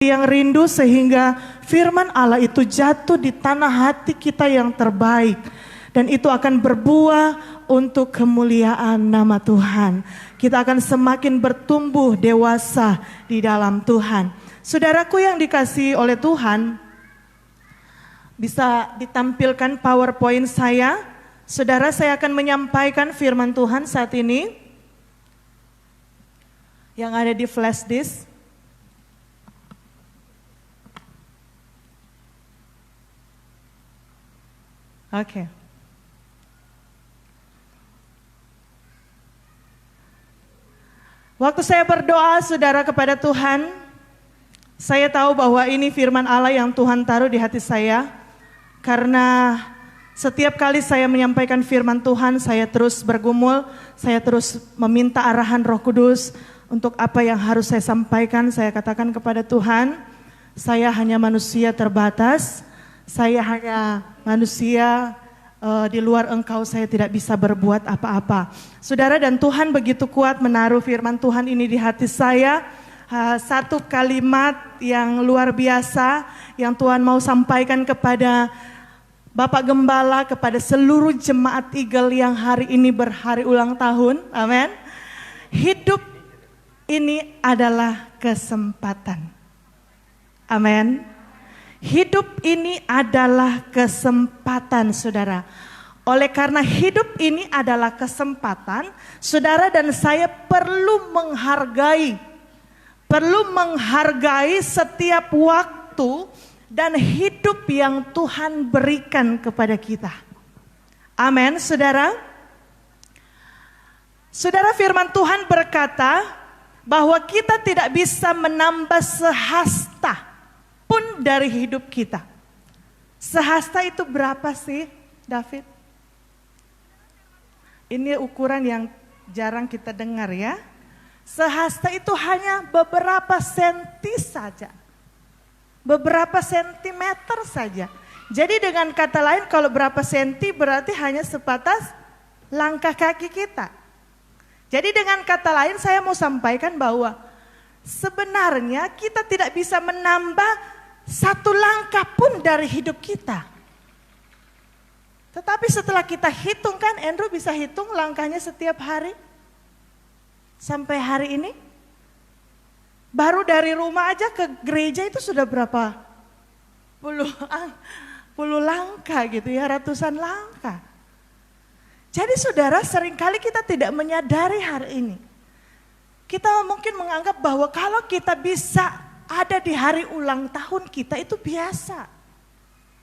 yang rindu sehingga firman Allah itu jatuh di tanah hati kita yang terbaik. Dan itu akan berbuah untuk kemuliaan nama Tuhan. Kita akan semakin bertumbuh dewasa di dalam Tuhan. Saudaraku yang dikasihi oleh Tuhan, bisa ditampilkan PowerPoint saya. Saudara, saya akan menyampaikan firman Tuhan saat ini yang ada di flash disk. Oke. Waktu saya berdoa, saudara, kepada Tuhan, saya tahu bahwa ini firman Allah yang Tuhan taruh di hati saya. Karena setiap kali saya menyampaikan firman Tuhan, saya terus bergumul, saya terus meminta arahan Roh Kudus untuk apa yang harus saya sampaikan. Saya katakan kepada Tuhan, saya hanya manusia terbatas, saya hanya manusia, di luar Engkau saya tidak bisa berbuat apa-apa. Saudara, dan Tuhan begitu kuat menaruh firman Tuhan ini di hati saya. Satu kalimat yang luar biasa yang Tuhan mau sampaikan kepada Bapak Gembala, kepada seluruh jemaat Eagle yang hari ini berhari ulang tahun. Amin. Hidup ini adalah kesempatan. Amin. Hidup ini adalah kesempatan, saudara. Oleh karena hidup ini adalah kesempatan, saudara dan saya perlu menghargai setiap waktu dan hidup yang Tuhan berikan kepada kita. Amin, saudara. Saudara, firman Tuhan berkata bahwa kita tidak bisa menambah sehasta pun dari hidup kita. Sehasta itu berapa sih, David? Ini ukuran yang jarang kita dengar ya. Sehasta itu hanya beberapa senti saja. Beberapa sentimeter saja. Jadi dengan kata lain, kalau berapa senti berarti hanya sebatas langkah kaki kita. Jadi dengan kata lain saya mau sampaikan bahwa sebenarnya kita tidak bisa menambah satu langkah pun dari hidup kita. Tetapi setelah kita hitung, kan Andrew bisa hitung langkahnya setiap hari sampai hari ini. Baru dari rumah aja ke gereja itu sudah berapa puluh langkah gitu ya, ratusan langkah. Jadi saudara, seringkali kita tidak menyadari hari ini. Kita mungkin menganggap bahwa kalau kita bisa ada di hari ulang tahun kita itu biasa.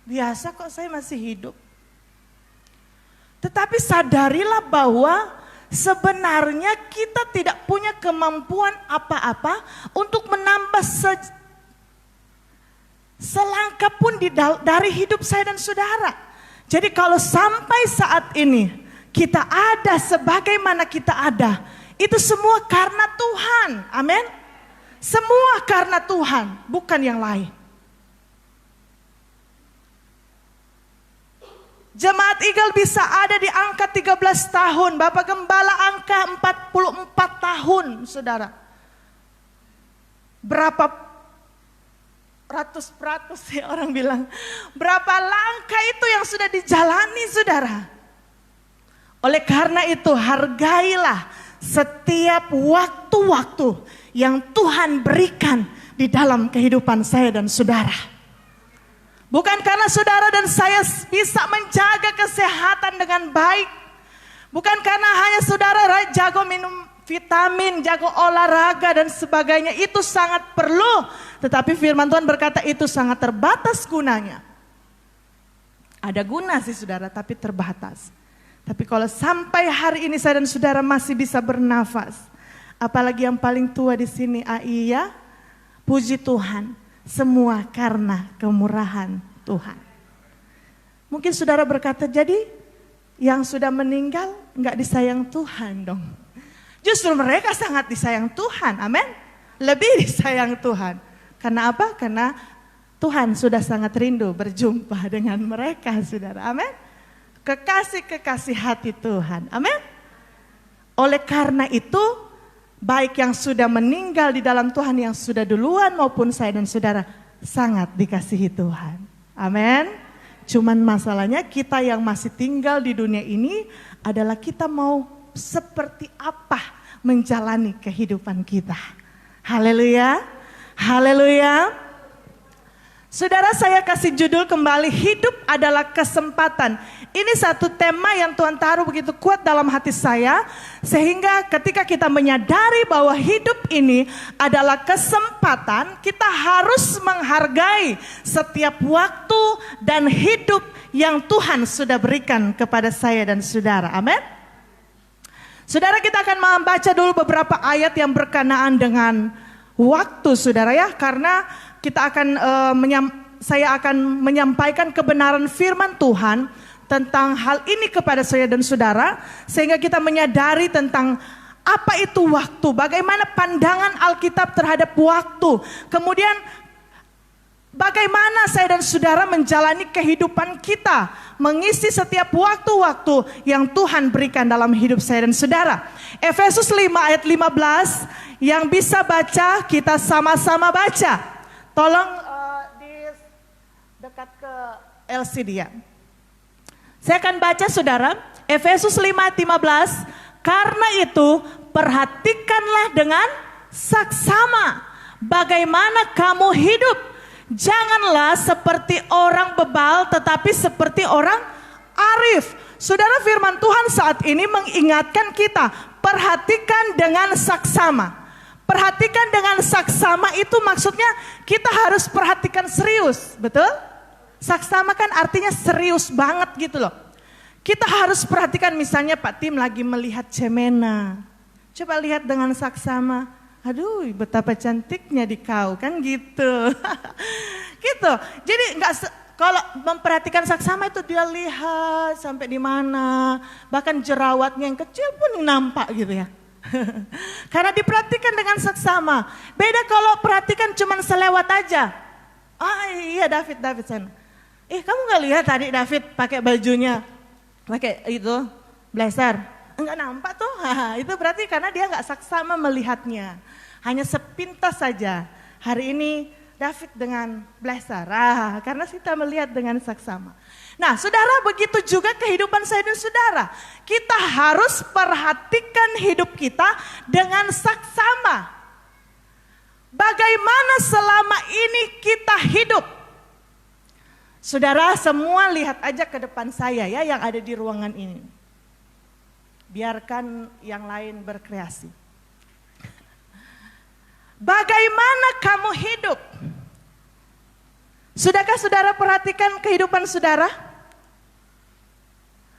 Biasa kok, saya masih hidup. Tetapi sadarilah bahwa sebenarnya kita tidak punya kemampuan apa-apa untuk menambah selangkah pun dari hidup saya dan saudara. Jadi kalau sampai saat ini kita ada sebagaimana kita ada, itu semua karena Tuhan. Amin. Semua karena Tuhan, bukan yang lain. Jemaat Eagle bisa ada di angka 13 tahun, Bapak Gembala angka 44 tahun, saudara. Berapa ratus ya orang bilang. Berapa langkah itu yang sudah dijalani, saudara. Oleh karena itu, hargailah setiap waktu-waktu yang Tuhan berikan di dalam kehidupan saya dan saudara. Bukan karena saudara dan saya bisa menjaga kesehatan dengan baik. Bukan karena hanya saudara jago minum vitamin, jago olahraga dan sebagainya. Itu sangat perlu. Tetapi firman Tuhan berkata itu sangat terbatas gunanya. Ada guna sih saudara, tapi terbatas. Tapi kalau sampai hari ini saya dan saudara masih bisa bernafas, apalagi yang paling tua di sini, Ai ya, puji Tuhan, semua karena kemurahan Tuhan. Mungkin saudara berkata, jadi yang sudah meninggal nggak disayang Tuhan dong. Justru mereka sangat disayang Tuhan, amin. Lebih disayang Tuhan. Karena apa? Karena Tuhan sudah sangat rindu berjumpa dengan mereka, saudara, amin. Kekasih-kekasih hati Tuhan, amin. Oleh karena itu, baik yang sudah meninggal di dalam Tuhan yang sudah duluan maupun saya dan saudara sangat dikasihi Tuhan. Amin. Cuman masalahnya kita yang masih tinggal di dunia ini adalah kita mau seperti apa menjalani kehidupan kita. Haleluya. Haleluya. Saudara, saya kasih judul kembali, hidup adalah kesempatan. Ini satu tema yang Tuhan taruh begitu kuat dalam hati saya, sehingga ketika kita menyadari bahwa hidup ini adalah kesempatan, kita harus menghargai setiap waktu dan hidup yang Tuhan sudah berikan kepada saya dan saudara. Amin. Saudara, kita akan membaca dulu beberapa ayat yang berkenaan dengan waktu, saudara ya, karena kita akan saya akan menyampaikan kebenaran firman Tuhan tentang hal ini kepada saya dan saudara, sehingga kita menyadari tentang apa itu waktu, bagaimana pandangan Alkitab terhadap waktu, kemudian bagaimana saya dan saudara menjalani kehidupan kita, mengisi setiap waktu-waktu yang Tuhan berikan dalam hidup saya dan saudara. Efesus 5 ayat 15, yang bisa baca kita sama-sama baca. Tolong di dekat ke LCD ya. Saya akan baca saudara, Efesus 5 ayat 15. Karena itu perhatikanlah dengan saksama bagaimana kamu hidup. Janganlah seperti orang bebal, tetapi seperti orang arif. Saudara, firman Tuhan saat ini mengingatkan kita, perhatikan dengan saksama. Perhatikan dengan saksama itu maksudnya kita harus perhatikan serius, betul? Saksama kan artinya serius banget gitu loh. Kita harus perhatikan, misalnya Pak Tim lagi melihat Cemena. Coba lihat dengan saksama. Aduh, betapa cantiknya di kau, kan gitu. Gitu. Jadi kalau memperhatikan saksama itu dia lihat sampai di mana, bahkan jerawatnya yang kecil pun nampak gitu ya. Karena diperhatikan dengan saksama. Beda kalau perhatikan cuman selewat aja. Ah iya, David sana. Kamu gak lihat tadi David pakai bajunya, pakai itu blazer? Enggak nampak tuh. Itu berarti karena dia gak saksama melihatnya. Hanya sepintas saja. Hari ini David dengan blazer. Karena kita melihat dengan saksama. Nah, saudara, begitu juga kehidupan saya dan saudara. Kita harus perhatikan hidup kita dengan saksama. Bagaimana selama ini kita hidup? Saudara, semua lihat aja ke depan saya ya, yang ada di ruangan ini. Biarkan yang lain berkreasi. Bagaimana kamu hidup? Sudahkah saudara perhatikan kehidupan saudara?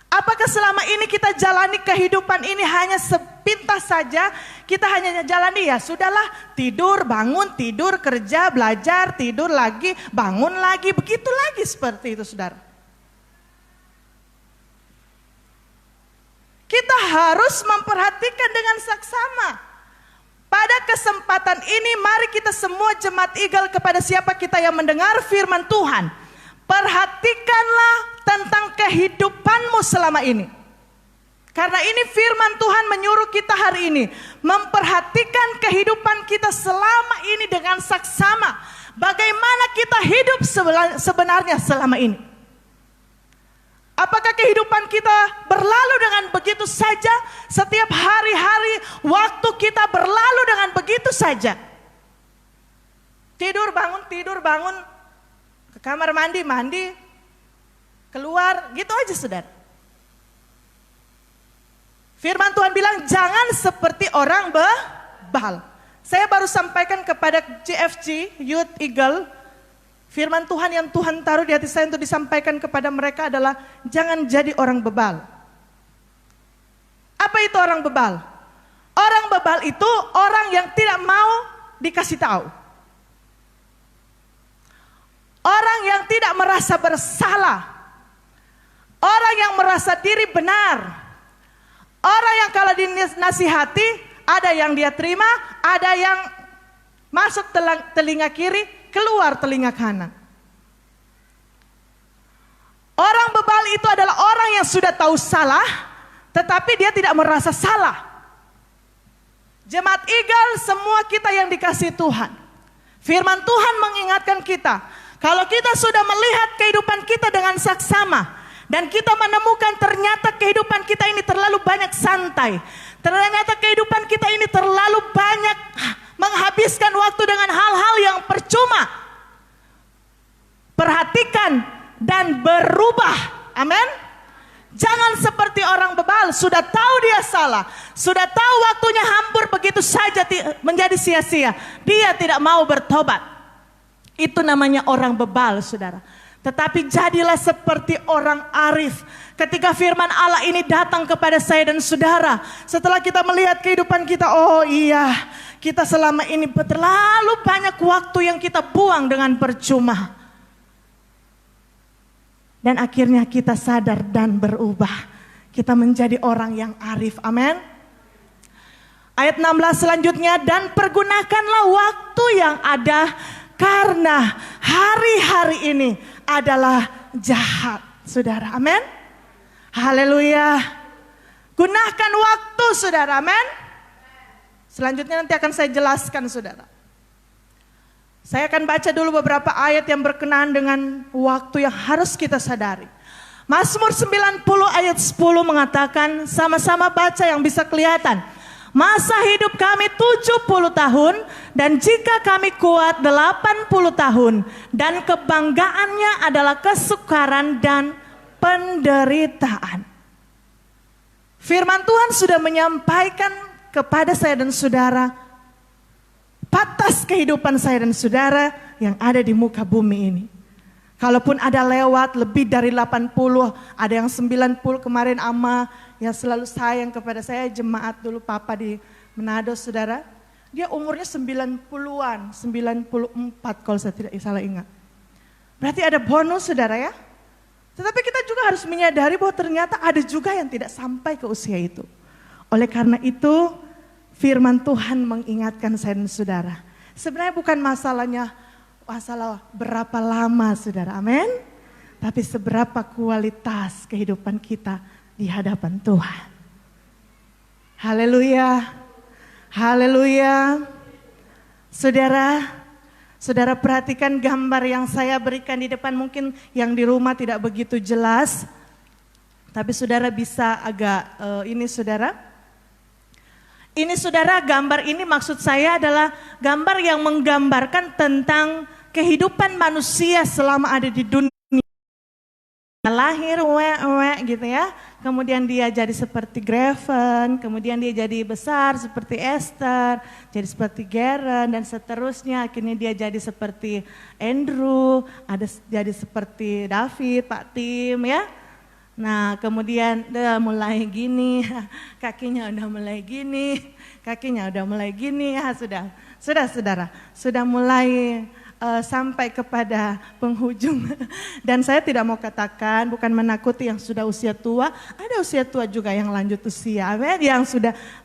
Apakah selama ini kita jalani kehidupan ini hanya sepintas saja? Kita hanya jalani ya sudahlah, tidur, bangun, tidur, kerja, belajar, tidur lagi, bangun lagi, begitu lagi seperti itu saudara. Kita harus memperhatikan dengan saksama. Pada kesempatan ini mari kita semua jemaat Eagle, kepada siapa kita yang mendengar firman Tuhan, perhatikanlah tentang kehidupanmu selama ini. Karena ini firman Tuhan menyuruh kita hari ini memperhatikan kehidupan kita selama ini dengan saksama. Bagaimana kita hidup sebenarnya selama ini. Apakah kehidupan kita berlalu dengan begitu saja? Setiap hari-hari waktu kita berlalu dengan begitu saja. Tidur bangun, ke kamar mandi, keluar, gitu aja saudara. Firman Tuhan bilang jangan seperti orang bebal. Saya baru sampaikan kepada GFG, Youth Eagle, firman Tuhan yang Tuhan taruh di hati saya untuk disampaikan kepada mereka adalah jangan jadi orang bebal. Apa itu orang bebal? Orang bebal itu orang yang tidak mau dikasih tahu. Orang yang tidak merasa bersalah. Orang yang merasa diri benar. Orang yang kalau dinasihati, ada yang dia terima, ada yang masuk telinga kiri, keluar telinga kanan. Orang bebal itu adalah orang yang sudah tahu salah, tetapi dia tidak merasa salah. Jemaat Eagle, semua kita yang dikasih Tuhan. Firman Tuhan mengingatkan kita, kalau kita sudah melihat kehidupan kita dengan saksama, dan kita menemukan ternyata kehidupan kita ini terlalu banyak santai, ternyata kehidupan kita ini terlalu banyak menghabiskan waktu dengan hal-hal yang percuma. Perhatikan dan berubah. Amin. Jangan seperti orang bebal, sudah tahu dia salah, sudah tahu waktunya hampir begitu saja menjadi sia-sia. Dia tidak mau bertobat. Itu namanya orang bebal, saudara. Tetapi jadilah seperti orang arif. Ketika firman Allah ini datang kepada saya dan saudara, setelah kita melihat kehidupan kita, oh iya, kita selama ini terlalu banyak waktu yang kita buang dengan percuma. Dan akhirnya kita sadar dan berubah. Kita menjadi orang yang arif. Amin. Ayat 16 selanjutnya, dan pergunakanlah waktu yang ada karena hari-hari ini adalah jahat. Saudara, amin. Haleluya. Gunakan waktu, saudara, amin. Selanjutnya nanti akan saya jelaskan, saudara. Saya akan baca dulu beberapa ayat yang berkenaan dengan waktu yang harus kita sadari. Mazmur 90 ayat 10 mengatakan, sama-sama baca yang bisa kelihatan. Masa hidup kami 70 tahun, dan jika kami kuat 80 tahun, dan kebanggaannya adalah kesukaran dan penderitaan. Firman Tuhan sudah menyampaikan kepada saya dan saudara, batas kehidupan saya dan saudara yang ada di muka bumi ini. Kalaupun ada lewat lebih dari 80, ada yang 90 kemarin ama yang selalu sayang kepada saya, jemaat dulu papa di Manado, saudara. Dia umurnya 90-an, 94 kalau saya tidak salah ingat. Berarti ada bonus, saudara ya. Tetapi kita juga harus menyadari bahwa ternyata ada juga yang tidak sampai ke usia itu. Oleh karena itu, firman Tuhan mengingatkan saya dan saudara. Sebenarnya bukan masalah berapa lama, saudara, amin. Tapi seberapa kualitas kehidupan kita di hadapan Tuhan. Haleluya, haleluya. Saudara perhatikan gambar yang saya berikan di depan, mungkin yang di rumah tidak begitu jelas. Tapi saudara bisa agak ini saudara. Ini saudara, gambar ini maksud saya adalah gambar yang menggambarkan tentang kehidupan manusia selama ada di dunia. Lahir gitu ya, kemudian dia jadi seperti Graven, kemudian dia jadi besar seperti Esther, jadi seperti Geren dan seterusnya. Akhirnya dia jadi seperti Andrew, ada jadi seperti David, Pak Tim ya. Nah kemudian udah mulai gini, kakinya udah mulai gini, ya sudah saudara, sudah mulai sampai kepada penghujung. Dan saya tidak mau katakan, bukan menakuti yang sudah usia tua, ada usia tua juga yang lanjut usia, amin,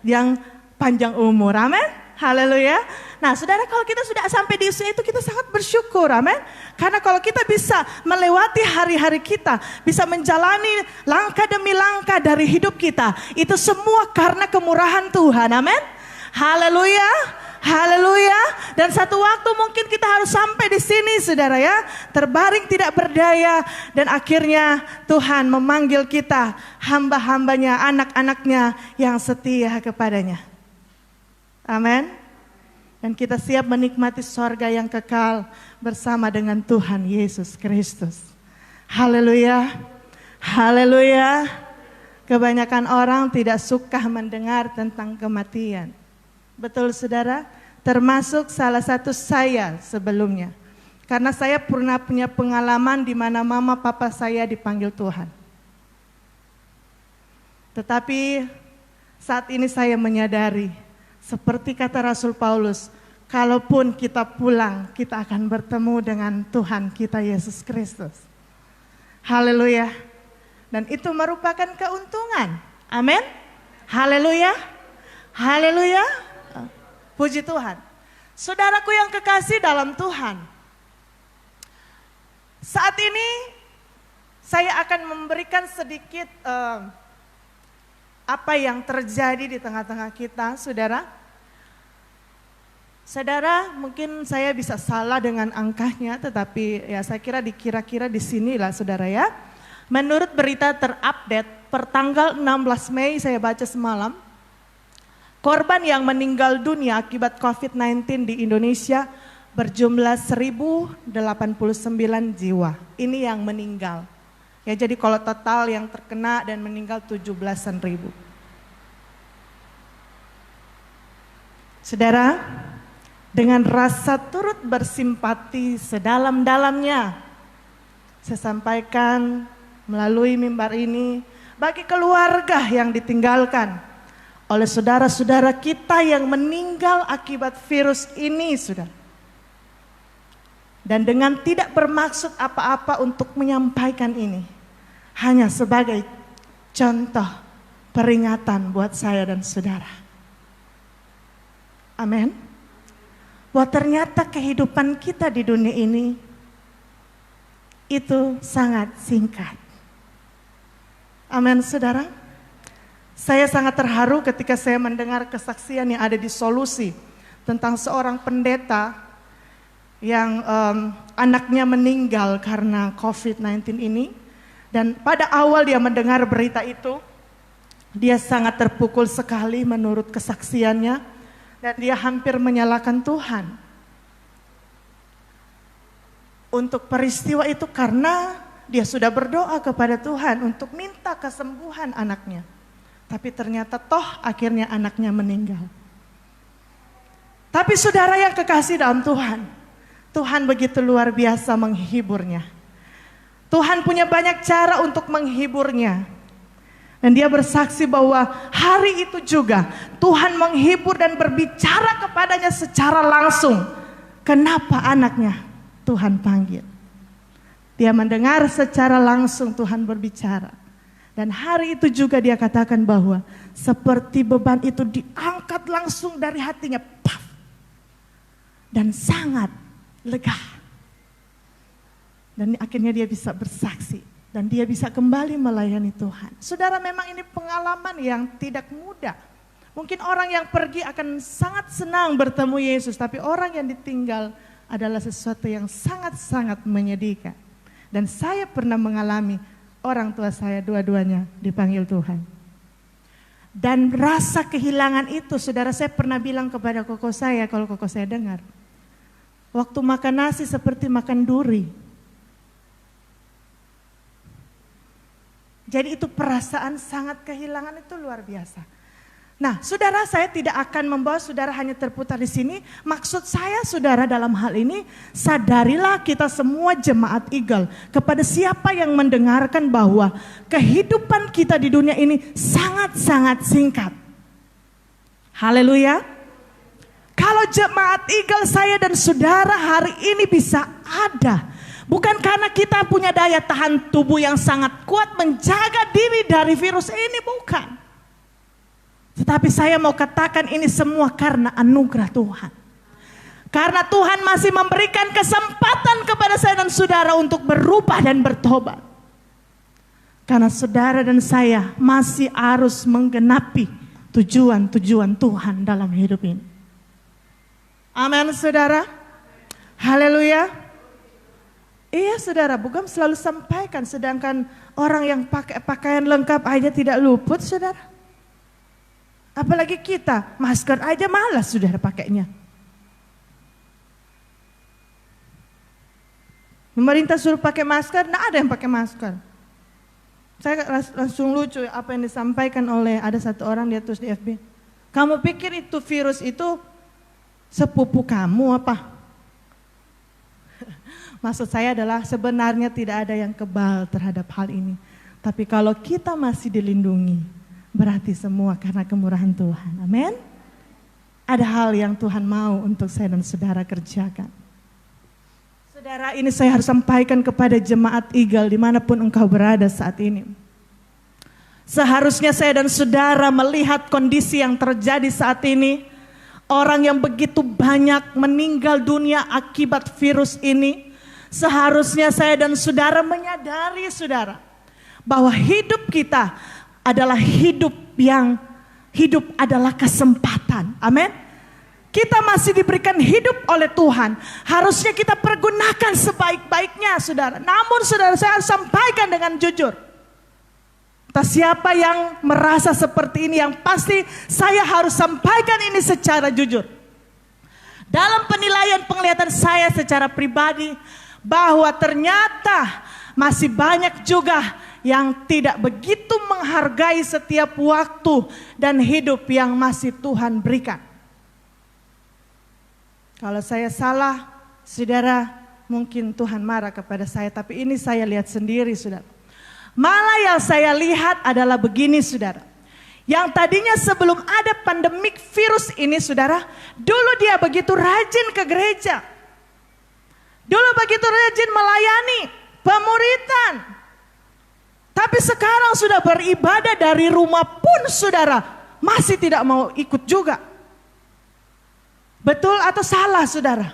yang panjang umur, amin. Haleluya. Nah saudara, kalau kita sudah sampai di usia itu kita sangat bersyukur, amin. Karena kalau kita bisa melewati hari-hari kita, bisa menjalani langkah demi langkah dari hidup kita, itu semua karena kemurahan Tuhan, amin. Haleluya. Haleluya. Dan satu waktu mungkin kita harus sampai di sini, saudara ya, terbaring tidak berdaya, dan akhirnya Tuhan memanggil kita, hamba-hambanya, anak-anaknya yang setia kepadanya. Amin. Dan kita siap menikmati sorga yang kekal bersama dengan Tuhan Yesus Kristus. Haleluya. Haleluya. Kebanyakan orang tidak suka mendengar tentang kematian. Betul saudara? Termasuk salah satu saya sebelumnya. Karena saya pernah punya pengalaman di mana mama papa saya dipanggil Tuhan. Tetapi saat ini saya menyadari, seperti kata Rasul Paulus, kalaupun kita pulang, kita akan bertemu dengan Tuhan kita Yesus Kristus. Haleluya. Dan itu merupakan keuntungan. Amin. Haleluya. Haleluya. Puji Tuhan. Saudaraku yang kekasih dalam Tuhan, saat ini saya akan memberikan sedikit apa yang terjadi di tengah-tengah kita, saudara. Saudara, mungkin saya bisa salah dengan angkanya, tetapi ya saya kira dikira-kira di sinilah saudara ya. Menurut berita terupdate per tanggal 16 Mei saya baca semalam, korban yang meninggal dunia akibat COVID-19 di Indonesia berjumlah 1089 jiwa. Ini yang meninggal. Ya, jadi kalau total yang terkena dan meninggal 17-an ribu. Saudara, dengan rasa turut bersimpati sedalam-dalamnya, saya sampaikan melalui mimbar ini bagi keluarga yang ditinggalkan oleh saudara-saudara kita yang meninggal akibat virus ini, saudara. Dan dengan tidak bermaksud apa-apa untuk menyampaikan ini, hanya sebagai contoh peringatan buat saya dan saudara. Amin. Bahwa ternyata kehidupan kita di dunia ini itu sangat singkat. Amin, saudara. Saya sangat terharu ketika saya mendengar kesaksian yang ada di Solusi tentang seorang pendeta yang anaknya meninggal karena COVID-19 ini. Dan pada awal dia mendengar berita itu, dia sangat terpukul sekali menurut kesaksiannya, dan dia hampir menyalahkan Tuhan untuk peristiwa itu karena dia sudah berdoa kepada Tuhan untuk minta kesembuhan anaknya. Tapi ternyata toh akhirnya anaknya meninggal. Tapi saudara yang kekasih dalam Tuhan, Tuhan begitu luar biasa menghiburnya. Tuhan punya banyak cara untuk menghiburnya. Dan dia bersaksi bahwa hari itu juga Tuhan menghibur dan berbicara kepadanya secara langsung. Kenapa anaknya Tuhan panggil? Dia mendengar secara langsung Tuhan berbicara. Dan hari itu juga dia katakan bahwa seperti beban itu diangkat langsung dari hatinya. Paf! Dan sangat lega. Dan akhirnya dia bisa bersaksi. Dan dia bisa kembali melayani Tuhan. Saudara, memang ini pengalaman yang tidak mudah. Mungkin orang yang pergi akan sangat senang bertemu Yesus. Tapi orang yang ditinggal adalah sesuatu yang sangat-sangat menyedihkan. Dan saya pernah mengalami orang tua saya dua-duanya dipanggil Tuhan. Dan rasa kehilangan itu, saudara, saya pernah bilang kepada koko saya, kalau koko saya dengar. Waktu makan nasi seperti makan duri. Jadi itu perasaan sangat kehilangan itu luar biasa. Nah, saudara, saya tidak akan membawa saudara hanya terputar di sini. Maksud saya, saudara, dalam hal ini, sadarilah kita semua jemaat Eagle. Kepada siapa yang mendengarkan bahwa kehidupan kita di dunia ini sangat-sangat singkat. Haleluya. Kalau jemaat Eagle, saya dan saudara hari ini bisa ada, bukan karena kita punya daya tahan tubuh yang sangat kuat menjaga diri dari virus ini, bukan. Tetapi saya mau katakan ini semua karena anugerah Tuhan. Karena Tuhan masih memberikan kesempatan kepada saya dan saudara untuk berubah dan bertobat. Karena saudara dan saya masih harus menggenapi tujuan-tujuan Tuhan dalam hidup ini. Amin, saudara. Haleluya. Iya, saudara, Bugam selalu sampaikan, sedangkan orang yang pakai pakaian lengkap aja tidak luput, saudara. Apalagi kita, masker aja malas saudara pakainya. Pemerintah suruh pakai masker, nah ada yang pakai masker. Saya langsung lucu apa yang disampaikan oleh ada satu orang, dia tulis di FB. Kamu pikir itu virus itu sepupu kamu apa? Maksud saya adalah sebenarnya tidak ada yang kebal terhadap hal ini. Tapi kalau kita masih dilindungi, berarti semua karena kemurahan Tuhan. Amin. Ada hal yang Tuhan mau untuk saya dan saudara kerjakan. Saudara, ini saya harus sampaikan kepada jemaat Eagle dimanapun engkau berada saat ini. Seharusnya saya dan saudara melihat kondisi yang terjadi saat ini. Orang yang begitu banyak meninggal dunia akibat virus ini. Seharusnya saya dan saudara menyadari, saudara, bahwa hidup kita adalah hidup adalah kesempatan. Amin. Kita masih diberikan hidup oleh Tuhan. Harusnya kita pergunakan sebaik-baiknya, saudara. Namun saudara, saya harus sampaikan dengan jujur. Entah siapa yang merasa seperti ini, yang pasti saya harus sampaikan ini secara jujur. Dalam penglihatan saya secara pribadi, bahwa ternyata masih banyak juga yang tidak begitu menghargai setiap waktu dan hidup yang masih Tuhan berikan. Kalau saya salah, saudara, mungkin Tuhan marah kepada saya, tapi ini saya lihat sendiri, saudara. Malah yang saya lihat adalah begini, saudara. Yang tadinya sebelum ada pandemik virus ini, saudara, dulu dia begitu rajin ke gereja. Dulu begitu rajin melayani pemuritan. Tapi sekarang sudah beribadah dari rumah pun, saudara, masih tidak mau ikut juga. Betul atau salah, saudara?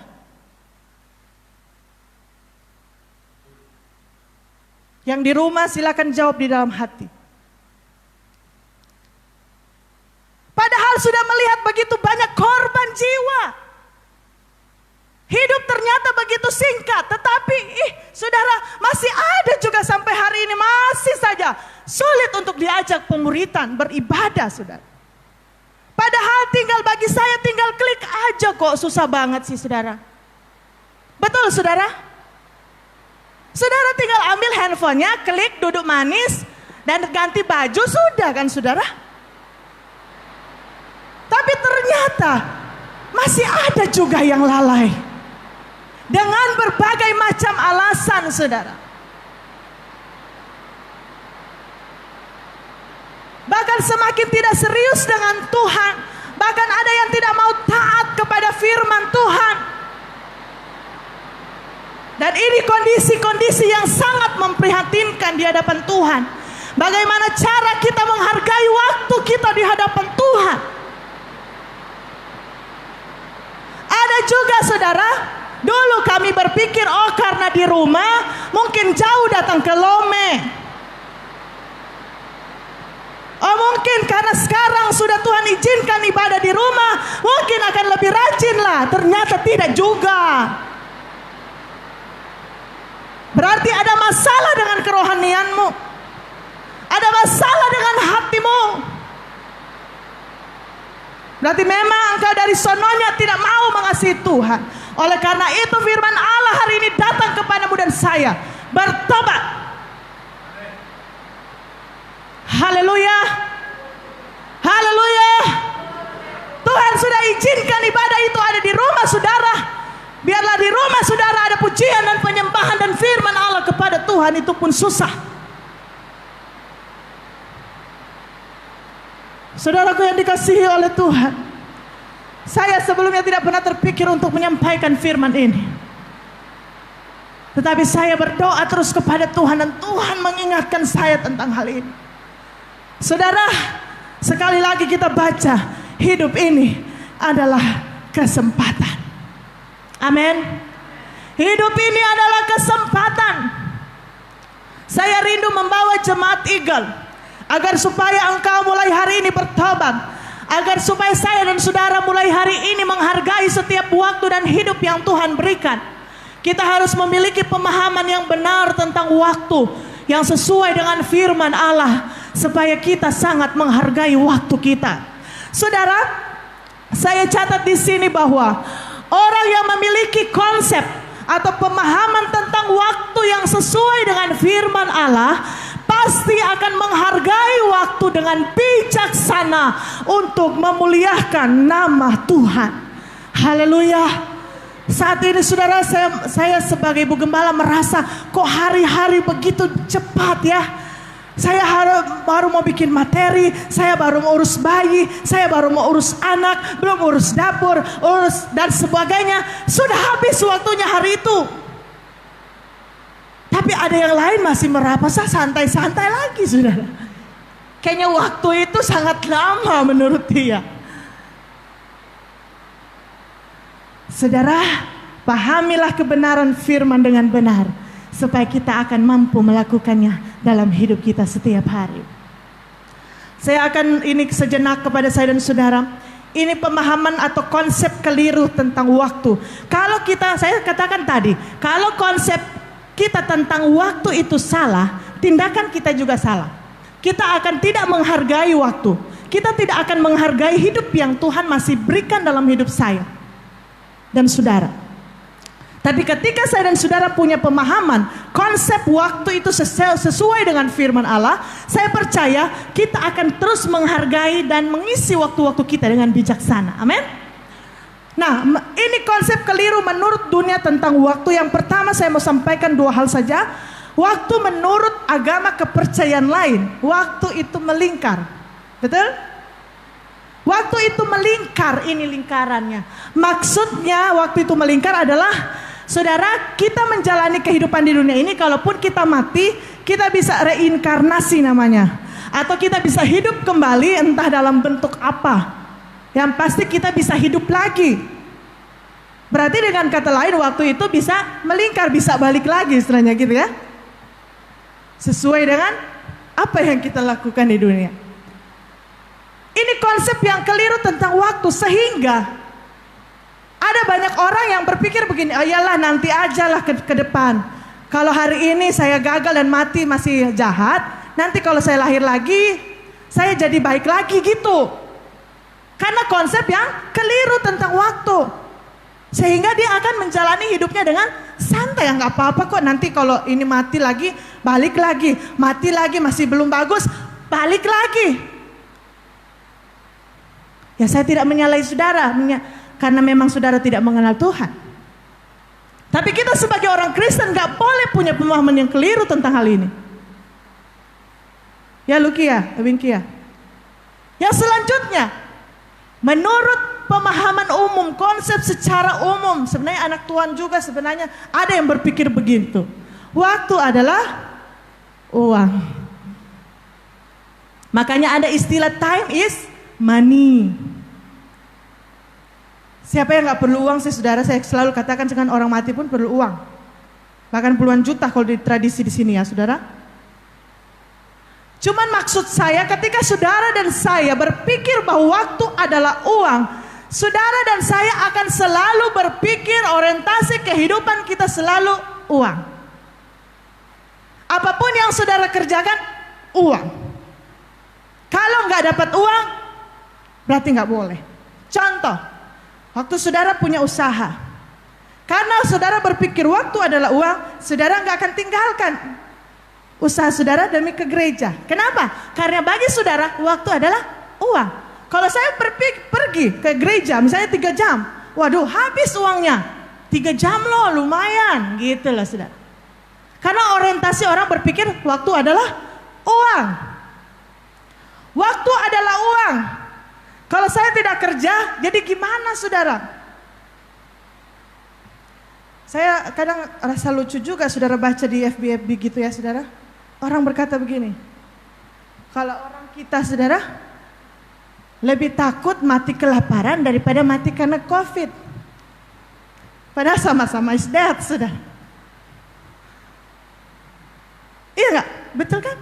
Yang di rumah silakan jawab di dalam hati. Padahal sudah melihat begitu banyak korban jiwa. Hidup ternyata begitu singkat, tetapi saudara, masih ada juga sampai hari ini masih saja sulit untuk diajak pemuritan, beribadah, saudara. Padahal bagi saya tinggal klik aja kok, susah banget sih, saudara. Betul, saudara? Saudara tinggal ambil handphonenya, klik, duduk manis, dan ganti baju, sudah kan, saudara? Tapi ternyata masih ada juga yang lalai. Dengan berbagai macam alasan, saudara. Bahkan semakin tidak serius dengan Tuhan. Bahkan ada yang tidak mau taat kepada firman Tuhan. Dan ini kondisi-kondisi yang sangat memprihatinkan di hadapan Tuhan. Bagaimana cara kita menghargai waktu kita di hadapan Tuhan. Ada juga, saudara, dulu kami berpikir, oh karena di rumah mungkin jauh datang ke Lome. Oh mungkin karena sekarang sudah Tuhan izinkan ibadah di rumah, mungkin akan lebih rajin lah. Ternyata tidak juga. Berarti ada masalah dengan kerohanianmu. Ada masalah dengan hatimu. Berarti memang engkau dari sononya tidak mau mengasihi Tuhan. Oleh karena itu firman Allah hari ini datang kepadamu dan saya. Bertobat. Haleluya. Haleluya. Tuhan sudah izinkan ibadah itu ada di rumah saudara. Biarlah di rumah saudara ada pujian dan penyembahan dan firman Allah kepada Tuhan, itu pun susah. Saudaraku yang dikasihi oleh Tuhan, saya sebelumnya tidak pernah terpikir untuk menyampaikan firman ini. Tetapi saya berdoa terus kepada Tuhan dan Tuhan mengingatkan saya tentang hal ini. Saudara, sekali lagi kita baca, hidup ini adalah kesempatan. Amin. Hidup ini adalah kesempatan. Saya rindu membawa jemaat Eagle agar supaya engkau mulai hari ini bertobat, agar supaya saya dan saudara mulai hari ini menghargai setiap waktu dan hidup yang Tuhan berikan. Kita harus memiliki pemahaman yang benar tentang waktu, yang sesuai dengan firman Allah, supaya kita sangat menghargai waktu kita. Saudara, saya catat di sini bahwa orang yang memiliki konsep atau pemahaman tentang waktu yang sesuai dengan firman Allah pasti akan menghargai waktu dengan bijaksana untuk memuliakan nama Tuhan. Haleluya. Saat ini saudara, saya sebagai ibu gembala merasa kok hari-hari begitu cepat ya. Saya baru mau bikin materi, saya baru mau urus bayi, saya baru mau urus anak, belum urus dapur, urus dan sebagainya. Sudah habis waktunya hari itu. Tapi ada yang lain masih merapasa santai-santai lagi, saudara. Kayaknya waktu itu sangat lama menurut dia. Saudara, pahamilah kebenaran firman dengan benar, supaya kita akan mampu melakukannya dalam hidup kita setiap hari. Saya akan ini sejenak kepada saya dan saudara. Ini pemahaman atau konsep keliru tentang waktu. Kalau saya katakan tadi, kalau konsep kita tentang waktu itu salah, tindakan kita juga salah. Kita akan tidak menghargai waktu. Kita tidak akan menghargai hidup yang Tuhan masih berikan dalam hidup saya dan saudara. Tapi ketika saya dan saudara punya pemahaman konsep waktu itu sesuai dengan firman Allah, saya percaya kita akan terus menghargai dan mengisi waktu-waktu kita dengan bijaksana. Amin. Nah, ini konsep keliru menurut dunia tentang waktu. Yang pertama saya mau sampaikan 2 hal saja. Waktu menurut agama kepercayaan lain, waktu itu melingkar. Betul? Waktu itu melingkar, ini lingkarannya. Maksudnya waktu itu melingkar adalah, saudara, kita menjalani kehidupan di dunia ini, kalaupun kita mati, kita bisa reinkarnasi namanya. Atau kita bisa hidup kembali entah dalam bentuk apa. Yang pasti kita bisa hidup lagi. Berarti dengan kata lain waktu itu bisa melingkar, bisa balik lagi istilahnya gitu ya. Sesuai dengan apa yang kita lakukan di dunia. Ini konsep yang keliru tentang waktu, sehingga ada banyak orang yang berpikir begini, oh iyalah nanti aja lah ke depan. Kalau hari ini saya gagal dan mati masih jahat, nanti kalau saya lahir lagi, saya jadi baik lagi gitu. Karena konsep yang keliru tentang waktu. Sehingga dia akan menjalani hidupnya dengan santai, nggak apa-apa kok, nanti kalau ini mati lagi, balik lagi. Mati lagi masih belum bagus, balik lagi. Ya saya tidak menyalahi saudara, karena memang saudara tidak mengenal Tuhan. Tapi kita sebagai orang Kristen gak boleh punya pemahaman yang keliru tentang hal ini. Ya Lukia, Winkia. Yang selanjutnya, menurut pemahaman umum, konsep secara umum, sebenarnya anak Tuhan juga sebenarnya ada yang berpikir begitu. Waktu adalah uang. Makanya ada istilah time is money. Siapa yang gak perlu uang sih saudara? Saya selalu katakan dengan orang mati pun perlu uang. Bahkan puluhan juta kalau di tradisi di sini ya saudara. Cuman maksud saya ketika saudara dan saya berpikir bahwa waktu adalah uang, saudara dan saya akan selalu berpikir orientasi kehidupan kita selalu uang. Apapun yang saudara kerjakan, uang. Kalau nggak dapat uang, berarti nggak boleh. Contoh, waktu saudara punya usaha, karena saudara berpikir waktu adalah uang, saudara nggak akan tinggalkan usaha saudara demi ke gereja. Kenapa? Karena bagi saudara waktu adalah uang. Kalau saya pergi ke gereja misalnya 3 jam, waduh habis uangnya. 3 jam loh, lumayan gitu loh saudara. Karena orientasi orang berpikir waktu adalah uang. Waktu adalah uang. Kalau saya tidak kerja, jadi gimana saudara? Saya kadang rasa lucu juga saudara baca di FB gitu ya saudara. Orang berkata begini, kalau orang kita saudara lebih takut mati kelaparan daripada mati karena COVID. Padahal sama-sama is dead saudara. Iya gak? Betul kan?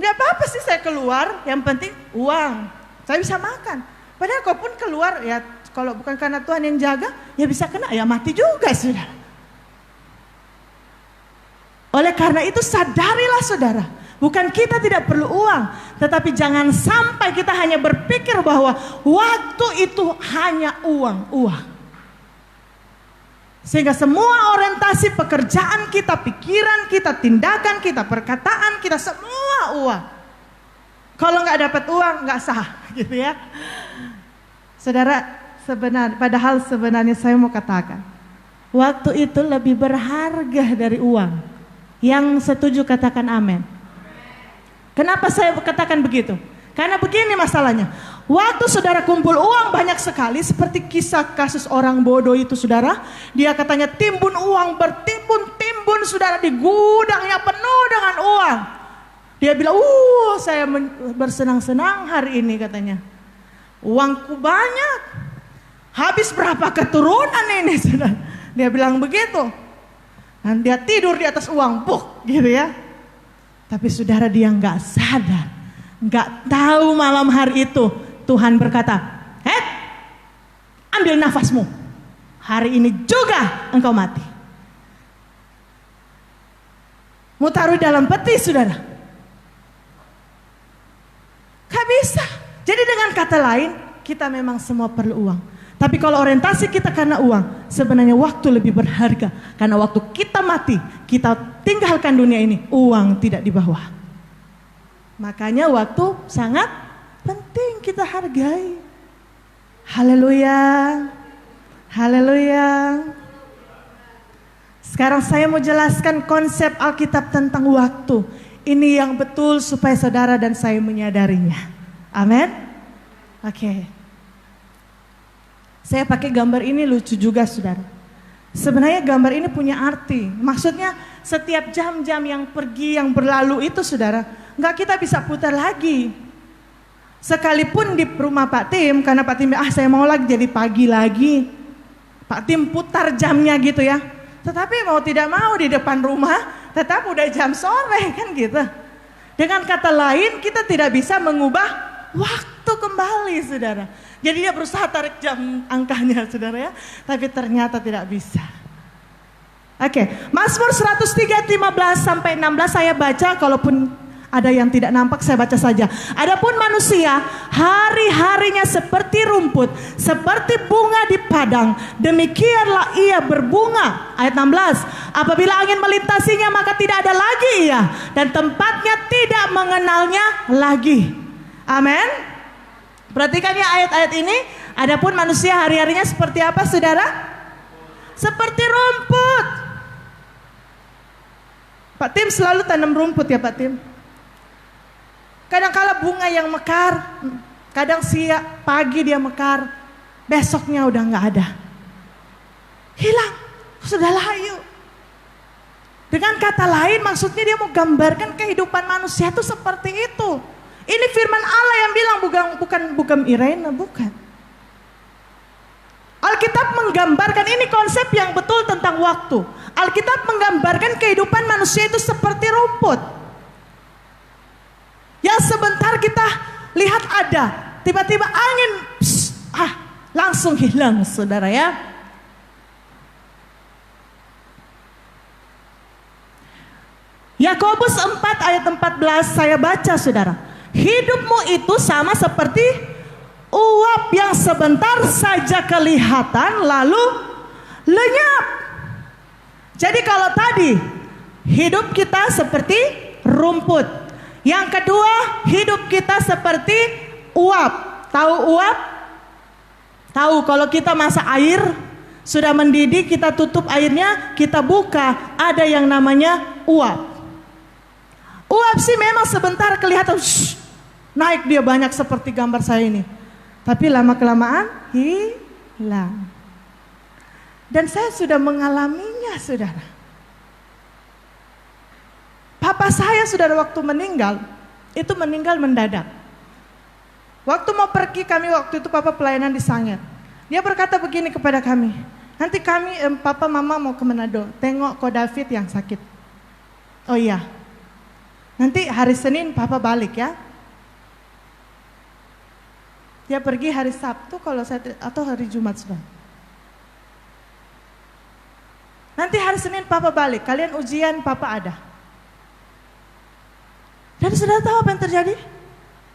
Gak apa-apa sih saya keluar, yang penting uang. Saya bisa makan. Padahal kalaupun keluar ya, kalau bukan karena Tuhan yang jaga, ya bisa kena, ya mati juga saudara. Oleh karena itu sadarilah saudara, bukan kita tidak perlu uang, tetapi jangan sampai kita hanya berpikir bahwa waktu itu hanya uang. Sehingga semua orientasi pekerjaan kita, pikiran kita, tindakan kita, perkataan kita, semua uang. Kalau nggak dapat uang nggak sah, gitu ya. Saudara, padahal sebenarnya saya mau katakan, waktu itu lebih berharga dari uang. Yang setuju katakan amin. Kenapa saya katakan begitu? Karena begini masalahnya. Waktu saudara kumpul uang banyak sekali, seperti kisah kasus orang bodoh itu saudara. Dia katanya timbun uang, bertimbun-timbun saudara, di gudang yang penuh dengan uang. Dia bilang, saya bersenang-senang hari ini katanya. Uangku banyak. Habis berapa keturunan ini saudara. Dia bilang begitu. Dan dia tidur di atas uang, gitu ya. Tapi saudara dia nggak sadar Gak tahu malam hari itu Tuhan berkata, "Het, ambil nafasmu. Hari ini juga engkau mati." Mau taruh dalam peti, saudara? Gak bisa. Jadi dengan kata lain, kita memang semua perlu uang. Tapi kalau orientasi kita karena uang, sebenarnya waktu lebih berharga. Karena waktu kita mati, kita tinggalkan dunia ini, uang tidak dibawa. Makanya waktu sangat penting kita hargai. Haleluya. Haleluya. Sekarang saya mau jelaskan konsep Alkitab tentang waktu. Ini yang betul supaya saudara dan saya menyadarinya. Amin. Oke. Saya pakai gambar ini lucu juga, saudara. Sebenarnya gambar ini punya arti. Maksudnya setiap jam-jam yang pergi, yang berlalu itu, saudara, nggak kita bisa putar lagi. Sekalipun di rumah Pak Tim, karena Pak Tim, saya mau lagi jadi pagi lagi. Pak Tim putar jamnya gitu ya. Tetapi mau tidak mau di depan rumah, tetap udah jam sore kan gitu. Dengan kata lain, kita tidak bisa mengubah waktu kembali, saudara. Jadi dia berusaha tarik jam angkanya, saudara ya. Tapi ternyata tidak bisa. Oke, Mazmur 103, 15 sampai 16 saya baca, kalaupun ada yang tidak nampak saya baca saja. Adapun manusia, hari-harinya seperti rumput, seperti bunga di padang, demikianlah ia berbunga. Ayat 16, apabila angin melintasinya maka tidak ada lagi ia, dan tempatnya tidak mengenalnya lagi. Amin. Perhatikan ya ayat-ayat ini. Adapun manusia hari-harinya seperti apa, saudara? Seperti rumput. Pak Tim selalu tanam rumput ya, Pak Tim. Kadang-kala bunga yang mekar, kadang siang pagi dia mekar, besoknya udah nggak ada, hilang, sudah layu. Dengan kata lain, maksudnya dia mau gambarkan kehidupan manusia itu seperti itu. Ini firman Allah yang bilang, bukan Irena, bukan. Alkitab menggambarkan, ini konsep yang betul tentang waktu. Alkitab menggambarkan kehidupan manusia itu seperti rumput. Yang sebentar kita lihat ada, tiba-tiba angin, langsung hilang, saudara ya. Yakobus 4 ayat 14 saya baca, saudara. Hidupmu itu sama seperti uap yang sebentar saja kelihatan lalu lenyap. Jadi kalau tadi hidup kita seperti rumput. Yang kedua, hidup kita seperti uap. Tahu uap? Tahu kalau kita masak air, sudah mendidih, kita tutup airnya, kita buka, ada yang namanya uap. Uap sih memang sebentar kelihatan, naik dia banyak seperti gambar saya ini. Tapi lama-kelamaan hilang. Dan saya sudah mengalaminya, saudara. Papa saya, saudara, waktu meninggal, itu meninggal mendadak. Waktu mau pergi kami, waktu itu papa pelayanan di Sangir. Dia berkata begini kepada kami, nanti kami, papa mama mau ke Manado, tengok Ko David yang sakit. Oh iya, nanti hari Senin papa balik ya. Dia pergi hari Sabtu kalau saya, atau hari Jumat sudah. Nanti hari Senin papa balik, kalian ujian papa ada. Dan sudah tahu apa yang terjadi?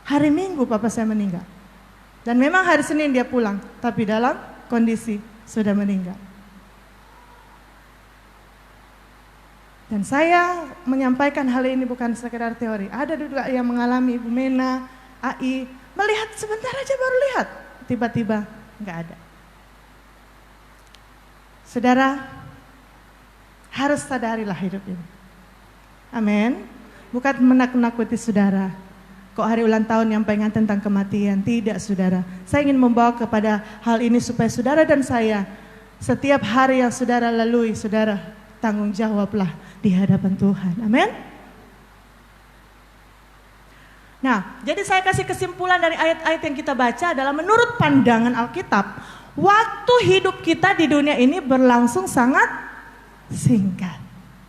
Hari Minggu papa saya meninggal. Dan memang hari Senin dia pulang, tapi dalam kondisi sudah meninggal. Dan saya menyampaikan hal ini bukan sekedar teori. Ada juga yang mengalami, Ibu Mena, AI, melihat sebentar aja baru lihat, tiba-tiba nggak ada. Saudara, harus sadarilah hidup ini. Amin. Bukan menakut-nakuti saudara. Kok hari ulang tahun nyampaikan tentang kematian? Tidak, saudara. Saya ingin membawa kepada hal ini supaya saudara dan saya, setiap hari yang saudara lalui, saudara tanggung jawablah di hadapan Tuhan. Amin. Nah, jadi saya kasih kesimpulan dari ayat-ayat yang kita baca adalah menurut pandangan Alkitab, waktu hidup kita di dunia ini berlangsung sangat singkat.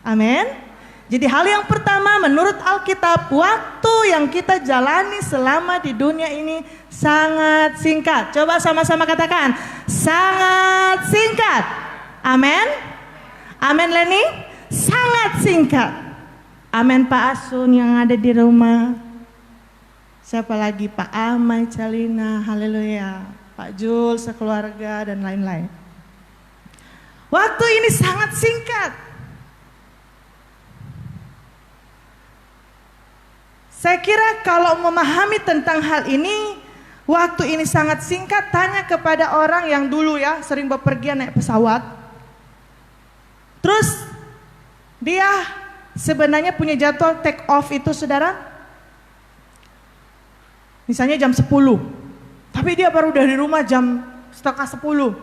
Amin. Jadi hal yang pertama menurut Alkitab, waktu yang kita jalani selama di dunia ini sangat singkat. Coba sama-sama katakan, sangat singkat. Amin. Amin Leni, sangat singkat. Amin Pak Asun yang ada di rumah. Siapa lagi? Pak Amai, Calina, haleluya. Pak Jul, sekeluarga dan lain-lain. Waktu ini sangat singkat. Saya kira kalau memahami tentang hal ini, waktu ini sangat singkat, tanya kepada orang yang dulu ya sering bepergian naik pesawat. Terus dia sebenarnya punya jadwal take off itu saudara, misalnya jam 10, tapi dia baru dari rumah jam setengah 10.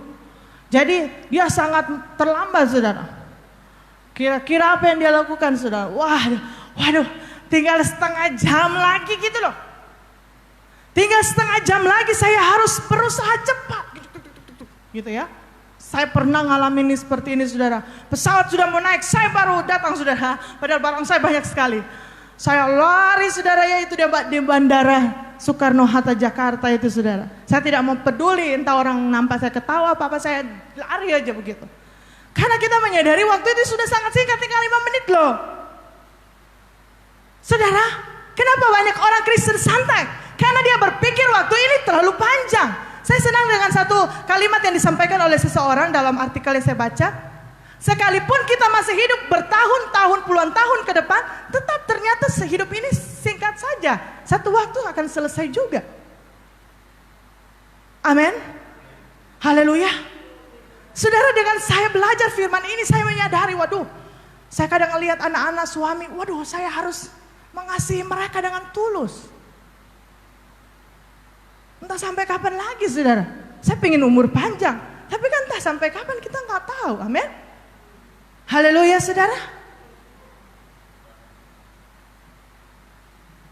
Jadi dia sangat terlambat saudara. Kira-kira apa yang dia lakukan saudara? Waduh, tinggal setengah jam lagi gitu loh. Tinggal setengah jam lagi saya harus berusaha cepat. Gitu ya. Saya pernah ngalamin ini seperti ini saudara. Pesawat sudah mau naik, saya baru datang saudara. Padahal barang saya banyak sekali. Saya lari saudara ya itu di bandara Soekarno-Hatta Jakarta itu saudara. Saya tidak mau peduli entah orang nampak saya ketawa apa saya lari aja begitu. Karena kita menyadari waktu itu sudah sangat singkat, tinggal 5 menit loh. Saudara, kenapa banyak orang Kristen santai? Karena dia berpikir waktu ini terlalu panjang. Saya senang dengan satu kalimat yang disampaikan oleh seseorang dalam artikel yang saya baca. Sekalipun kita masih hidup bertahun-tahun, puluhan tahun ke depan, tetap ternyata sehidup ini singkat saja. Satu waktu akan selesai juga. Amin. Haleluya. Saudara, dengan saya belajar firman ini, saya menyadari, waduh, saya kadang lihat anak-anak suami, waduh, saya harus mengasihi mereka dengan tulus. Entah sampai kapan lagi saudara. Saya pengen umur panjang, tapi kan entah sampai kapan kita nggak tahu. Amin. Haleluya saudara.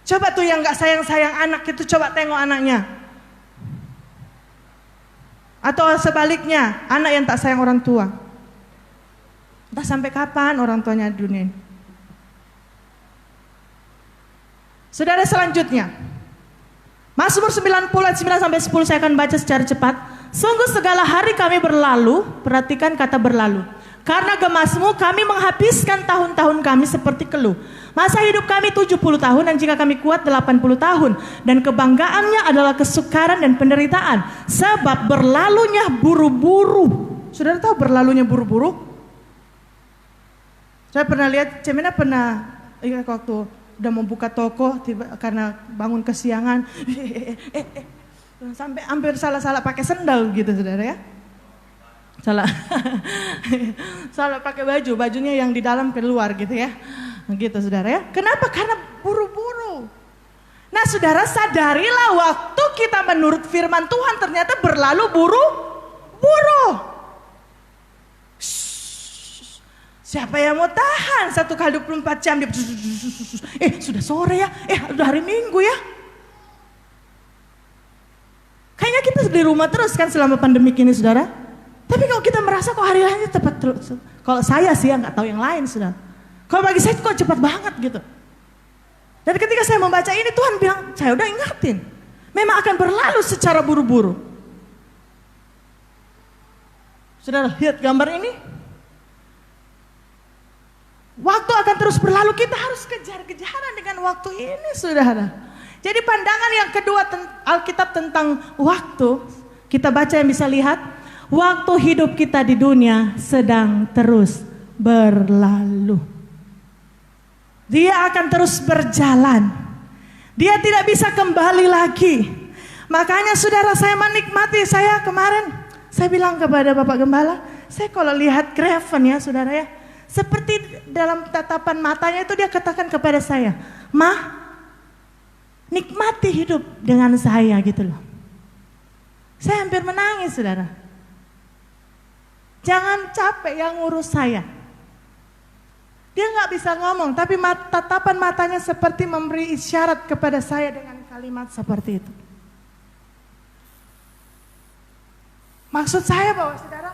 Coba tuh yang nggak sayang-sayang anak itu coba tengok anaknya. Atau sebaliknya, anak yang tak sayang orang tua. Entah sampai kapan orang tuanya di dunia ini. Saudara, selanjutnya Mazmur 90 ayat 9 sampai 10 saya akan baca secara cepat. Sungguh segala hari kami berlalu, perhatikan kata berlalu. Karena gemasmu kami menghabiskan tahun-tahun kami seperti keluh. Masa hidup kami 70 tahun dan jika kami kuat 80 tahun. Dan kebanggaannya adalah kesukaran dan penderitaan. Sebab berlalunya buru-buru. Saudara tahu berlalunya buru-buru? Saya pernah lihat, Cemina pernah waktu udah mau buka toko karena bangun kesiangan sampai hampir salah pakai sendal gitu saudara ya, salah pakai bajunya yang di dalam keluar gitu ya, gitu saudara ya. Kenapa? Karena buru-buru. Nah saudara, sadarilah waktu kita menurut firman Tuhan ternyata berlalu buru-buru. Siapa yang mau tahan 1 kali 24 jam dia sudah sore ya, udah hari Minggu ya. Kayaknya kita di rumah terus kan selama pandemi ini saudara. Tapi kalau kita merasa kok hari lainnya cepat terus. Kalau saya sih ya nggak tahu yang lain saudara. Kalau bagi saya kok cepat banget gitu. Dan ketika saya membaca ini Tuhan bilang, saya udah ingatin. Memang akan berlalu secara buru-buru. Saudara lihat gambar ini. Waktu akan terus berlalu, kita harus kejar-kejaran dengan waktu ini saudara. Jadi pandangan yang kedua Alkitab tentang waktu, kita baca yang bisa lihat, waktu hidup kita di dunia sedang terus berlalu. Dia akan terus berjalan. Dia tidak bisa kembali lagi. Makanya saudara, saya menikmati, saya kemarin saya bilang kepada Bapak Gembala, saya kalau lihat Graven ya saudara ya, seperti dalam tatapan matanya itu dia katakan kepada saya, "Ma, nikmati hidup dengan saya," gitu loh. Saya hampir menangis saudara. Jangan capek yang ngurus saya. Dia nggak bisa ngomong, tapi tatapan matanya seperti memberi isyarat kepada saya dengan kalimat seperti itu. Maksud saya bahwa saudara,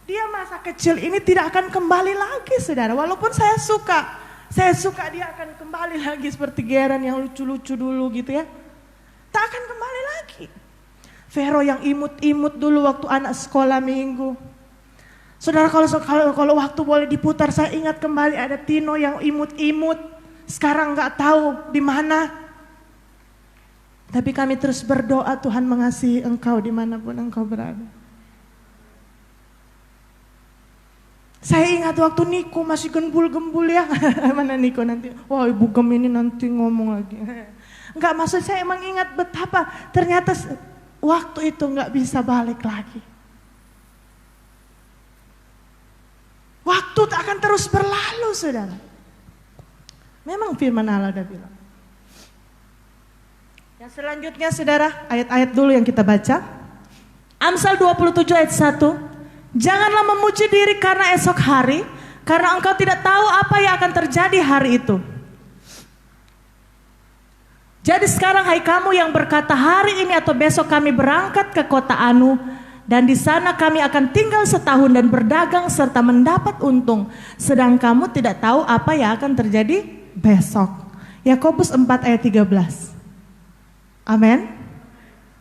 dia masa kecil ini tidak akan kembali lagi saudara. Walaupun saya suka Saya suka dia akan kembali lagi seperti Geran yang lucu-lucu dulu gitu ya. Tak akan kembali lagi. Vero yang imut-imut dulu waktu anak sekolah minggu. Saudara, kalau waktu boleh diputar, saya ingat kembali ada Tino yang imut-imut. Sekarang nggak tahu di mana. Tapi kami terus berdoa, Tuhan mengasihi engkau dimanapun engkau berada. Saya ingat waktu Niko masih gembul-gembul ya. Mana Niko nanti? Wah, Ibu Gem ini nanti ngomong lagi. Enggak, maksud saya emang ingat betapa ternyata waktu itu enggak bisa balik lagi. Waktu tak akan terus berlalu, saudara. Memang firman Allah udah bilang. Yang selanjutnya, saudara, ayat-ayat dulu yang kita baca. Amsal 27 ayat 1. Janganlah memuji diri karena esok hari, karena engkau tidak tahu apa yang akan terjadi hari itu. Jadi sekarang hai kamu yang berkata hari ini atau besok kami berangkat ke kota Anu, dan di sana kami akan tinggal setahun dan berdagang serta mendapat untung. Sedang kamu tidak tahu apa yang akan terjadi besok. Yakobus 4 ayat 13. Amin.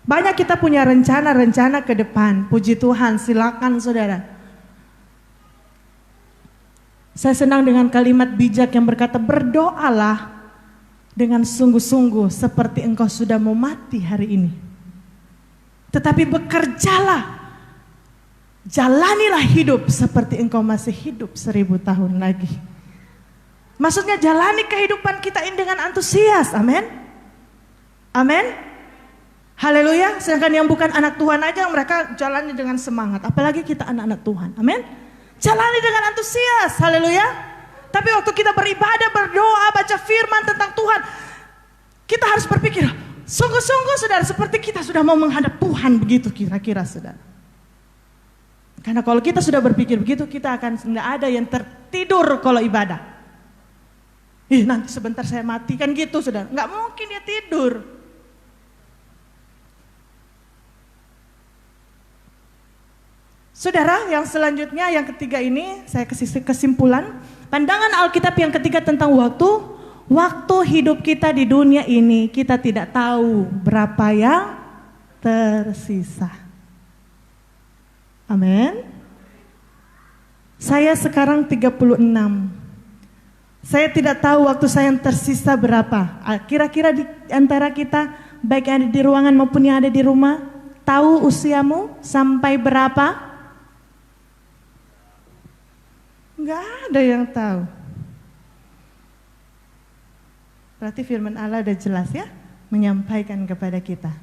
Banyak kita punya rencana-rencana ke depan. Puji Tuhan, silakan saudara. Saya senang dengan kalimat bijak yang berkata, berdoalah dengan sungguh-sungguh seperti engkau sudah mau mati hari ini. Tetapi bekerjalah, jalanilah hidup seperti engkau masih hidup 1000 tahun lagi. Maksudnya jalani kehidupan kita ini dengan antusias, amin. Amin. Haleluya. Sedangkan yang bukan anak Tuhan aja mereka jalani dengan semangat. Apalagi kita anak-anak Tuhan. Amin. Jalani dengan antusias. Haleluya. Tapi waktu kita beribadah, berdoa, baca firman tentang Tuhan, kita harus berpikir sungguh-sungguh, saudara, seperti kita sudah mau menghadap Tuhan, begitu kira-kira, saudara. Karena kalau kita sudah berpikir begitu, kita akan tidak ada yang tertidur kalau ibadah. Nanti sebentar saya mati, kan gitu, saudara. Nggak mungkin dia tidur. Saudara, yang selanjutnya, yang ketiga ini, saya kasih kesimpulan. Pandangan Alkitab yang ketiga tentang waktu. Waktu hidup kita di dunia ini, kita tidak tahu berapa yang tersisa. Amin. Saya sekarang 36. Saya tidak tahu waktu saya yang tersisa berapa. Kira-kira di antara kita, baik yang ada di ruangan maupun yang ada di rumah, tahu usiamu sampai berapa? Enggak ada yang tahu. Berarti firman Allah udah jelas ya, menyampaikan kepada kita.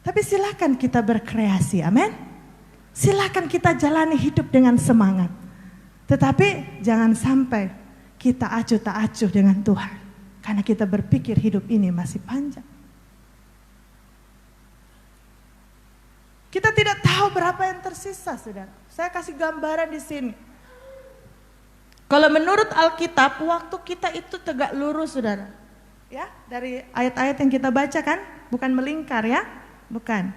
Tapi silakan kita berkreasi, amin. Silakan kita jalani hidup dengan semangat. Tetapi jangan sampai kita acuh tak acuh dengan Tuhan. Karena kita berpikir hidup ini masih panjang. Kita tidak tahu berapa yang tersisa, saudara. Saya kasih gambaran di sini. Kalau menurut Alkitab, waktu kita itu tegak lurus, saudara. Ya, dari ayat-ayat yang kita baca kan, bukan melingkar ya, bukan.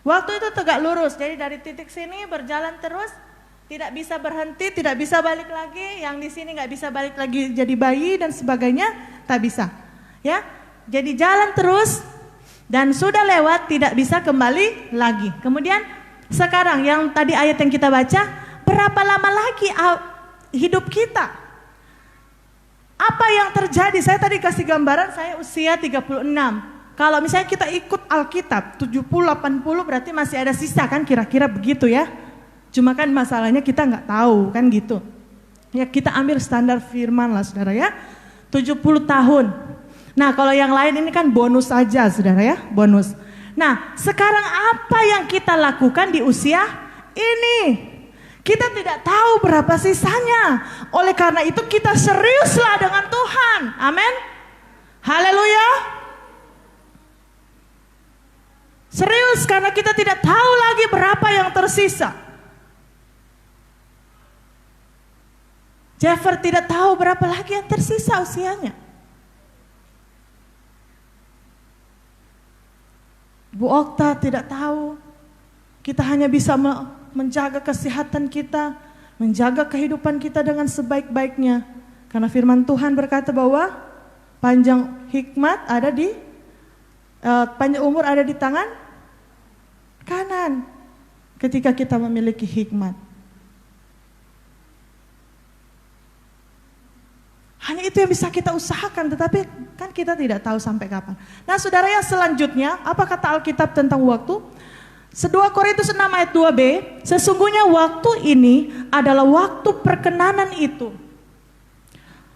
Waktu itu tegak lurus, jadi dari titik sini berjalan terus, tidak bisa berhenti, tidak bisa balik lagi. Yang di sini nggak bisa balik lagi jadi bayi dan sebagainya, tak bisa. Ya, jadi jalan terus dan sudah lewat tidak bisa kembali lagi. Kemudian sekarang yang tadi ayat yang kita baca, berapa lama lagi hidup kita? Apa yang terjadi? Saya tadi kasih gambaran, saya usia 36. Kalau misalnya kita ikut Alkitab 70-80 berarti masih ada sisa kan, kira-kira begitu ya. Cuma kan masalahnya kita nggak tahu kan gitu. Ya kita ambil standar firman lah saudara ya. 70 tahun. Nah kalau yang lain ini kan bonus saja saudara ya, bonus. Nah sekarang apa yang kita lakukan di usia ini? Kita tidak tahu berapa sisanya. Oleh karena itu kita seriuslah dengan Tuhan. Amin. Haleluya. Serius karena kita tidak tahu lagi berapa yang tersisa. Jeffer tidak tahu berapa lagi yang tersisa usianya. Bu Okta tidak tahu. Kita hanya bisa menjaga kesehatan kita, menjaga kehidupan kita dengan sebaik-baiknya. Karena firman Tuhan berkata bahwa panjang hikmat ada di panjang umur ada di tangan kanan ketika kita memiliki hikmat. Hanya itu yang bisa kita usahakan, tetapi kan kita tidak tahu sampai kapan. Nah saudara, yang selanjutnya, apa kata Alkitab tentang waktu? 2 Korintus 6 ayat 2b, sesungguhnya waktu ini adalah waktu perkenanan itu.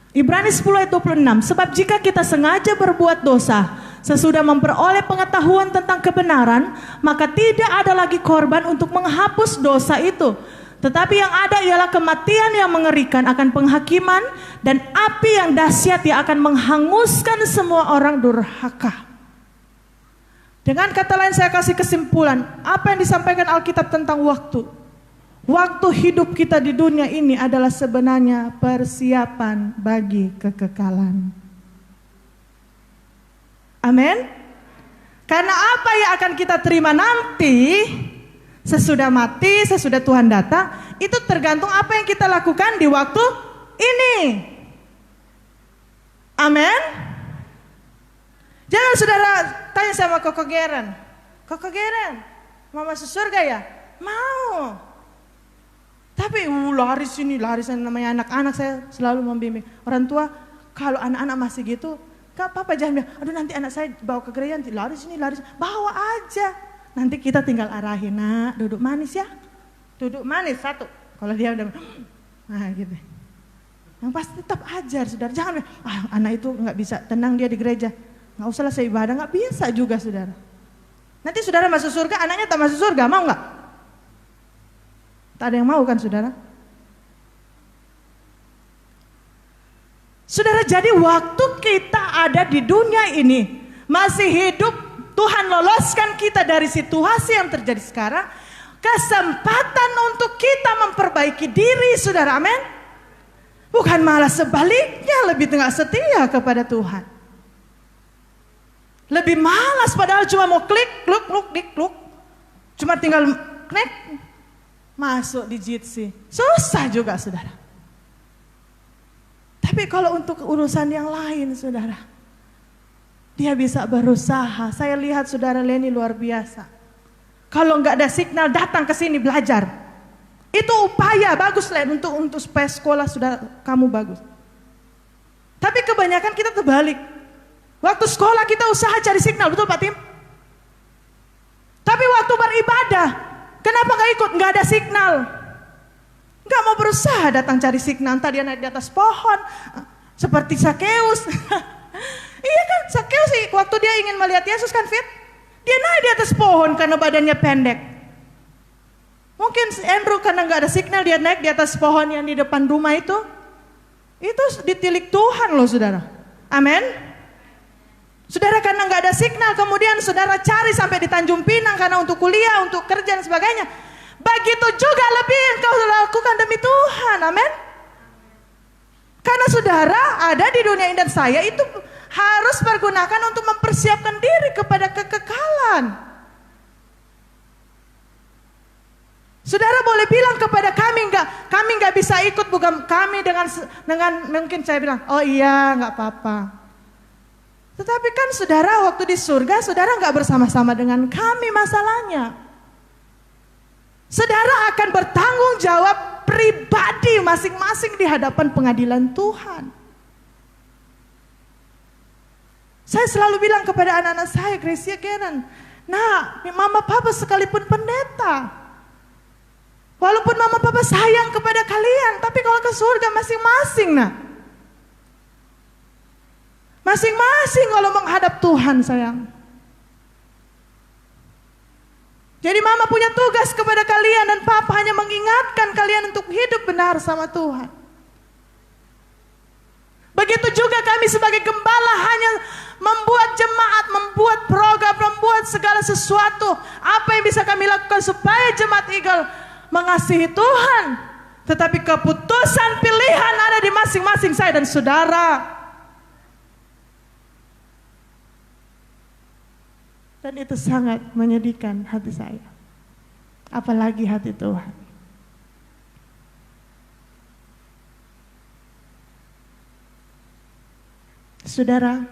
Ibrani 10 ayat 26, sebab jika kita sengaja berbuat dosa, sesudah memperoleh pengetahuan tentang kebenaran, maka tidak ada lagi korban untuk menghapus dosa itu. Tetapi yang ada ialah kematian yang mengerikan akan penghakiman dan api yang dahsyat yang akan menghanguskan semua orang durhaka. Dengan kata lain saya kasih kesimpulan, apa yang disampaikan Alkitab tentang waktu. Waktu hidup kita di dunia ini adalah sebenarnya persiapan bagi kekekalan. Amin. Karena apa yang akan kita terima nanti, sesudah mati, sesudah Tuhan datang, itu tergantung apa yang kita lakukan di waktu ini. Amin. Jangan saudara tanya sama Koko Geren, Koko Geren, mau masuk surga ya? Mau. Tapi lari sini, lari sana, namanya anak-anak, saya selalu membimbing. Orang tua, kalau anak-anak masih gitu, Kak, Papa jangan bilang, aduh nanti anak saya bawa ke gereja, nanti lari sini, bawa aja. Nanti kita tinggal arahin, nak duduk manis ya. Duduk manis satu. Kalau dia udah, nah gitu. Yang pasti tetap ajar saudara. Jangan bilang, anak itu gak bisa tenang dia di gereja. Gak usahlah saya ibadah, gak bisa juga saudara. Nanti saudara masuk surga, anaknya tak masuk surga, mau gak? Tak ada yang mau kan saudara? Saudara, jadi waktu kita ada di dunia ini, masih hidup, Tuhan loloskan kita dari situasi yang terjadi sekarang, kesempatan untuk kita memperbaiki diri, saudara, amin. Bukan malah sebaliknya, lebih tengah setia kepada Tuhan. Lebih malas padahal cuma mau klik, kluk, cuma tinggal klik, masuk di Jitsi. Susah juga saudara. Tapi kalau untuk urusan yang lain saudara, dia bisa berusaha. Saya lihat saudara Leni luar biasa. Kalau nggak ada signal datang ke sini belajar. Itu upaya bagus Len untuk supaya sekolah sudah kamu bagus. Tapi kebanyakan kita terbalik. Waktu sekolah kita usaha cari signal, betul Pak Tim? Tapi waktu beribadah, kenapa nggak ikut? Nggak ada signal. Nggak mau berusaha datang cari signal. Entah dia naik di atas pohon, seperti Sakeus. Iya kan, Sakeus sih waktu dia ingin melihat Yesus kan fit, dia naik di atas pohon karena badannya pendek. Mungkin Andrew karena nggak ada signal dia naik di atas pohon yang di depan rumah itu ditilik Tuhan loh saudara. Amin. Saudara karena nggak ada signal, kemudian saudara cari sampai di Tanjung Pinang karena untuk kuliah, untuk kerja dan sebagainya. Begitu juga lebih yang kau lakukan demi Tuhan, amin. Karena saudara ada di dunia ini dan saya itu harus pergunakan untuk mempersiapkan diri kepada kekekalan. Saudara boleh bilang kepada kami nggak bisa ikut, bukan kami dengan mungkin saya bilang, oh iya nggak apa-apa. Tetapi kan saudara waktu di surga saudara nggak bersama-sama dengan kami masalahnya. Saudara akan bertanggung jawab pribadi masing-masing di hadapan pengadilan Tuhan. Saya selalu bilang kepada anak-anak saya, Gracia Karen, nah mama papa sekalipun pendeta, walaupun mama papa sayang kepada kalian, tapi kalau ke surga masing-masing nah. Masing-masing kalau menghadap Tuhan sayang. Jadi mama punya tugas kepada kalian dan papa hanya mengingatkan kalian untuk hidup benar sama Tuhan. Begitu juga kami sebagai gembala hanya membuat jemaat, membuat program, membuat segala sesuatu. Apa yang bisa kami lakukan supaya jemaat Eagle mengasihi Tuhan. Tetapi keputusan pilihan ada di masing-masing saya dan saudara. Dan itu sangat menyedihkan hati saya. Apalagi hati Tuhan. Saudara,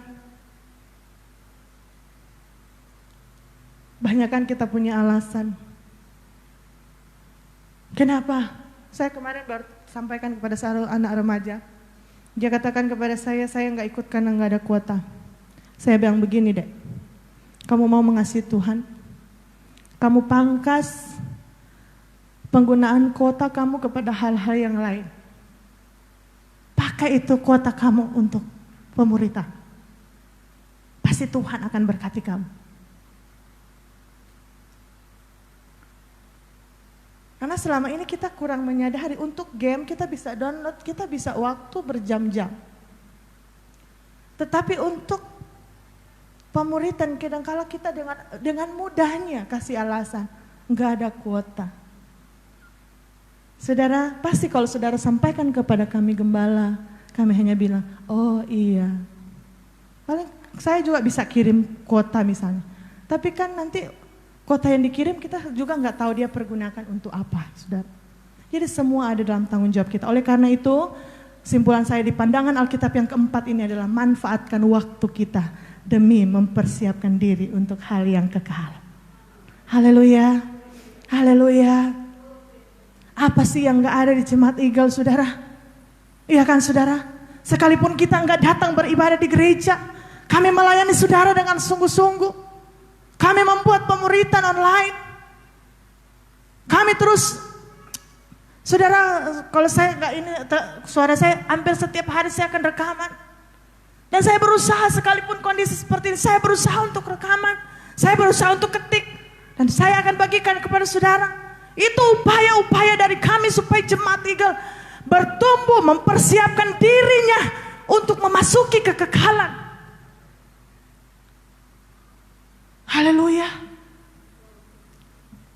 banyak kan kita punya alasan. Kenapa? Saya kemarin baru sampaikan kepada seorang anak remaja. Dia katakan kepada saya nggak ikut karena nggak ada kuota. Saya bilang begini dek, kamu mau mengasihi Tuhan, kamu pangkas penggunaan kuota kamu kepada hal-hal yang lain. Pakai itu kuota kamu untuk pemuritan. Pasti Tuhan akan berkati kamu. Karena selama ini kita kurang menyadari, untuk game kita bisa download, kita bisa waktu berjam-jam. Tetapi untuk pemuritan kadang-kala kita dengan mudahnya kasih alasan, nggak ada kuota. Saudara, pasti kalau saudara sampaikan kepada kami gembala, kami hanya bilang, oh iya. Paling saya juga bisa kirim kuota misalnya. Tapi kan nanti kuota yang dikirim kita juga nggak tahu dia pergunakan untuk apa, saudara. Jadi semua ada dalam tanggung jawab kita. Oleh karena itu, simpulan saya di pandangan Alkitab yang keempat ini adalah manfaatkan waktu kita demi mempersiapkan diri untuk hal yang kekal. Haleluya, haleluya. Apa sih yang nggak ada di Jemaat Eagle, saudara? Iya kan, saudara? Sekalipun kita nggak datang beribadah di gereja, kami melayani saudara dengan sungguh-sungguh. Kami membuat pemuritan online. Kami terus, saudara, kalau saya nggak ini, suara saya hampir setiap hari saya akan rekaman. Dan saya berusaha sekalipun kondisi seperti ini, saya berusaha untuk rekaman. Saya berusaha untuk ketik. Dan saya akan bagikan kepada saudara. Itu upaya-upaya dari kami supaya Jemaat Eagle bertumbuh, mempersiapkan dirinya untuk memasuki kekekalan. Haleluya.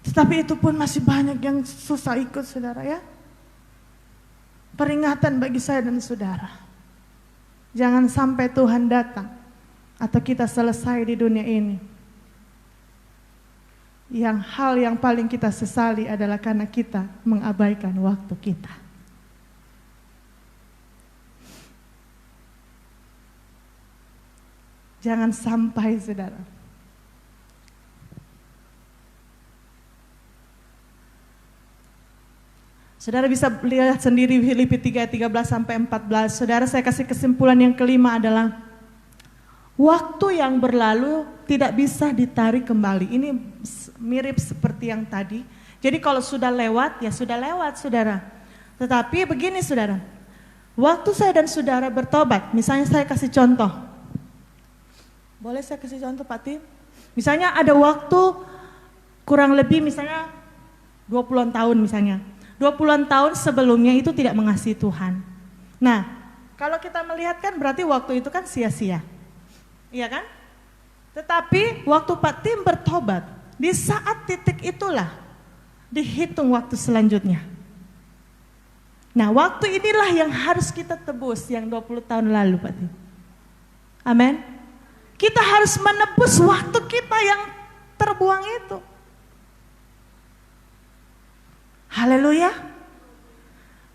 Tetapi itu pun masih banyak yang susah ikut, saudara ya. Peringatan bagi saya dan saudara. Jangan sampai Tuhan datang atau kita selesai di dunia ini. Hal yang paling kita sesali adalah karena kita mengabaikan waktu kita. Jangan sampai, saudara. Saudara bisa lihat sendiri Filipi 3:13-14. Saudara, saya kasih kesimpulan yang kelima adalah waktu yang berlalu tidak bisa ditarik kembali. Ini mirip seperti yang tadi. Jadi kalau sudah lewat, ya sudah lewat, saudara. Tetapi begini, saudara. Waktu saya dan saudara bertobat, misalnya saya kasih contoh. Boleh saya kasih contoh, Pak Tim? Misalnya ada waktu kurang lebih misalnya 20-an tahun misalnya. 20-an tahun sebelumnya itu tidak mengasihi Tuhan. Nah, kalau kita melihat kan berarti waktu itu kan sia-sia. Iya kan? Tetapi waktu Pak Tim bertobat, di saat titik itulah dihitung waktu selanjutnya. Nah, waktu inilah yang harus kita tebus yang 20 tahun lalu, Pak Tim. Amin. Kita harus menebus waktu kita yang terbuang itu. Haleluya.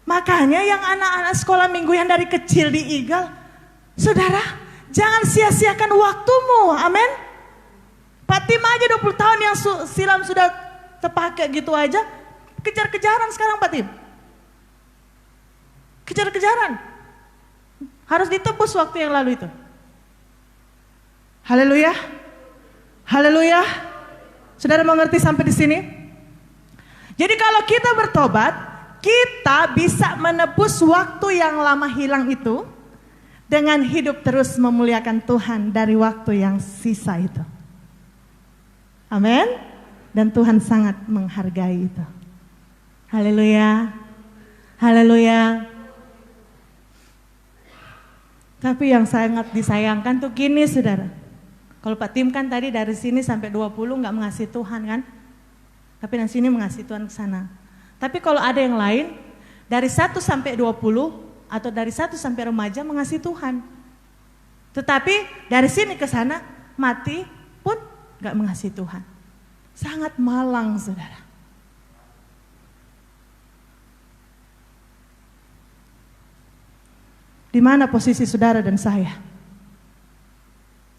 Makanya yang anak-anak sekolah minggu yang dari kecil di Eagle, saudara, jangan sia-siakan waktumu. Amin. Pak Tim aja 20 tahun yang silam sudah terpakai gitu aja. Kejar-kejaran sekarang, Pak Tim. Kejar-kejaran. Harus ditebus waktu yang lalu itu. Haleluya. Haleluya. Saudara mengerti sampai di sini? Jadi kalau kita bertobat, kita bisa menebus waktu yang lama hilang itu dengan hidup terus memuliakan Tuhan dari waktu yang sisa itu. Amin. Dan Tuhan sangat menghargai itu. Haleluya. Haleluya. Tapi yang sangat disayangkan tuh gini, saudara. Kalau Pak Tim kan tadi dari sini sampai 20 nggak mengasihi Tuhan kan? Tapi yang sini mengasihi Tuhan ke sana. Tapi kalau ada yang lain, dari 1 sampai 20 atau dari 1 sampai remaja mengasihi Tuhan. Tetapi dari sini ke sana mati pun gak mengasihi Tuhan. Sangat malang, saudara. Di mana posisi saudara dan saya?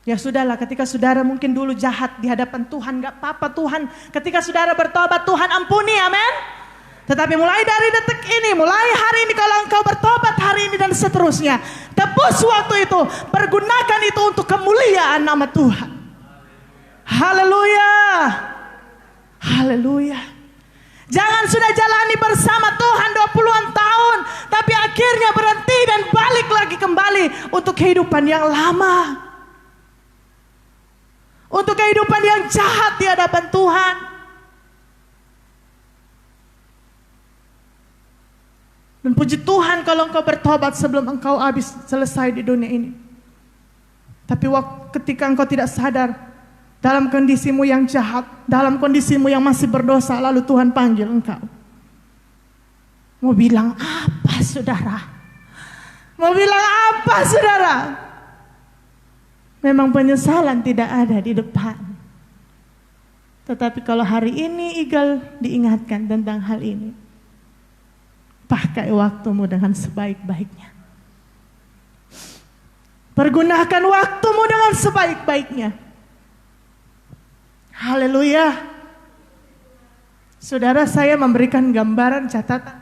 Ya sudahlah, ketika saudara mungkin dulu jahat di hadapan Tuhan, gak apa-apa Tuhan. Ketika saudara bertobat, Tuhan ampuni, amin. Tetapi mulai dari detik ini, mulai hari ini kalau engkau bertobat hari ini dan seterusnya, tebus waktu itu, pergunakan itu untuk kemuliaan nama Tuhan. Haleluya. Haleluya. Jangan sudah jalani bersama Tuhan 20-an tahun, tapi akhirnya berhenti dan balik lagi kembali untuk kehidupan yang lama. Untuk kehidupan yang jahat di hadapan Tuhan. Dan puji Tuhan kalau engkau bertobat sebelum engkau habis selesai di dunia ini. Tapi ketika engkau tidak sadar, dalam kondisimu yang jahat, dalam kondisimu yang masih berdosa, lalu Tuhan panggil engkau. Mau bilang apa saudara? Mau bilang apa saudara? Memang penyesalan tidak ada di depan. Tetapi kalau hari ini Igal diingatkan tentang hal ini, pakai waktumu dengan sebaik-baiknya. Pergunakan waktumu dengan sebaik-baiknya. Haleluya. Saudara, saya memberikan gambaran catatan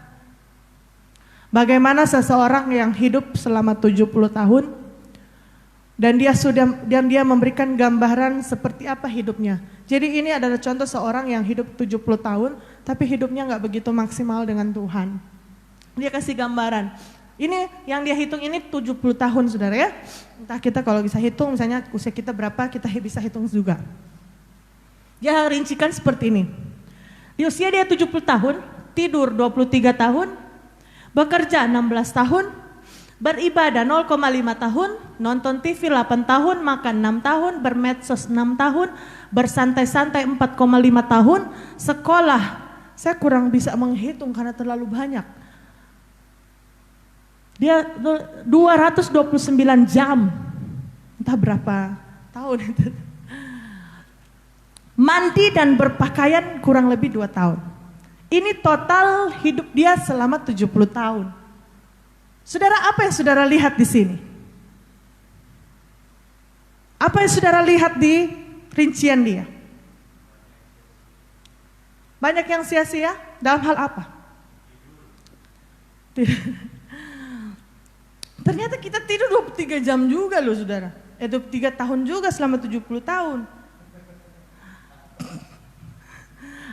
bagaimana seseorang yang hidup selama 70 tahun dan dia memberikan gambaran seperti apa hidupnya. Jadi ini adalah contoh seorang yang hidup 70 tahun tapi hidupnya gak begitu maksimal dengan Tuhan. Dia kasih gambaran. Ini yang dia hitung ini 70 tahun saudara ya. Entah kita kalau bisa hitung misalnya usia kita berapa, kita bisa hitung juga. Dia rincikan seperti ini. Di usia dia 70 tahun, tidur 23 tahun, bekerja 16 tahun, beribadah 0,5 tahun, nonton TV 8 tahun, makan 6 tahun, bermedsos 6 tahun, bersantai-santai 4,5 tahun, sekolah. Saya kurang bisa menghitung karena terlalu banyak. Dia 229 jam, entah berapa tahun itu. Mandi dan berpakaian kurang lebih 2 tahun. Ini total hidup dia selama 70 tahun. Saudara, apa yang saudara lihat di sini? Apa yang saudara lihat di rincian dia? Banyak yang sia-sia dalam hal apa? Ternyata kita tidur 23 jam juga loh saudara. 23 tahun juga selama 70 tahun.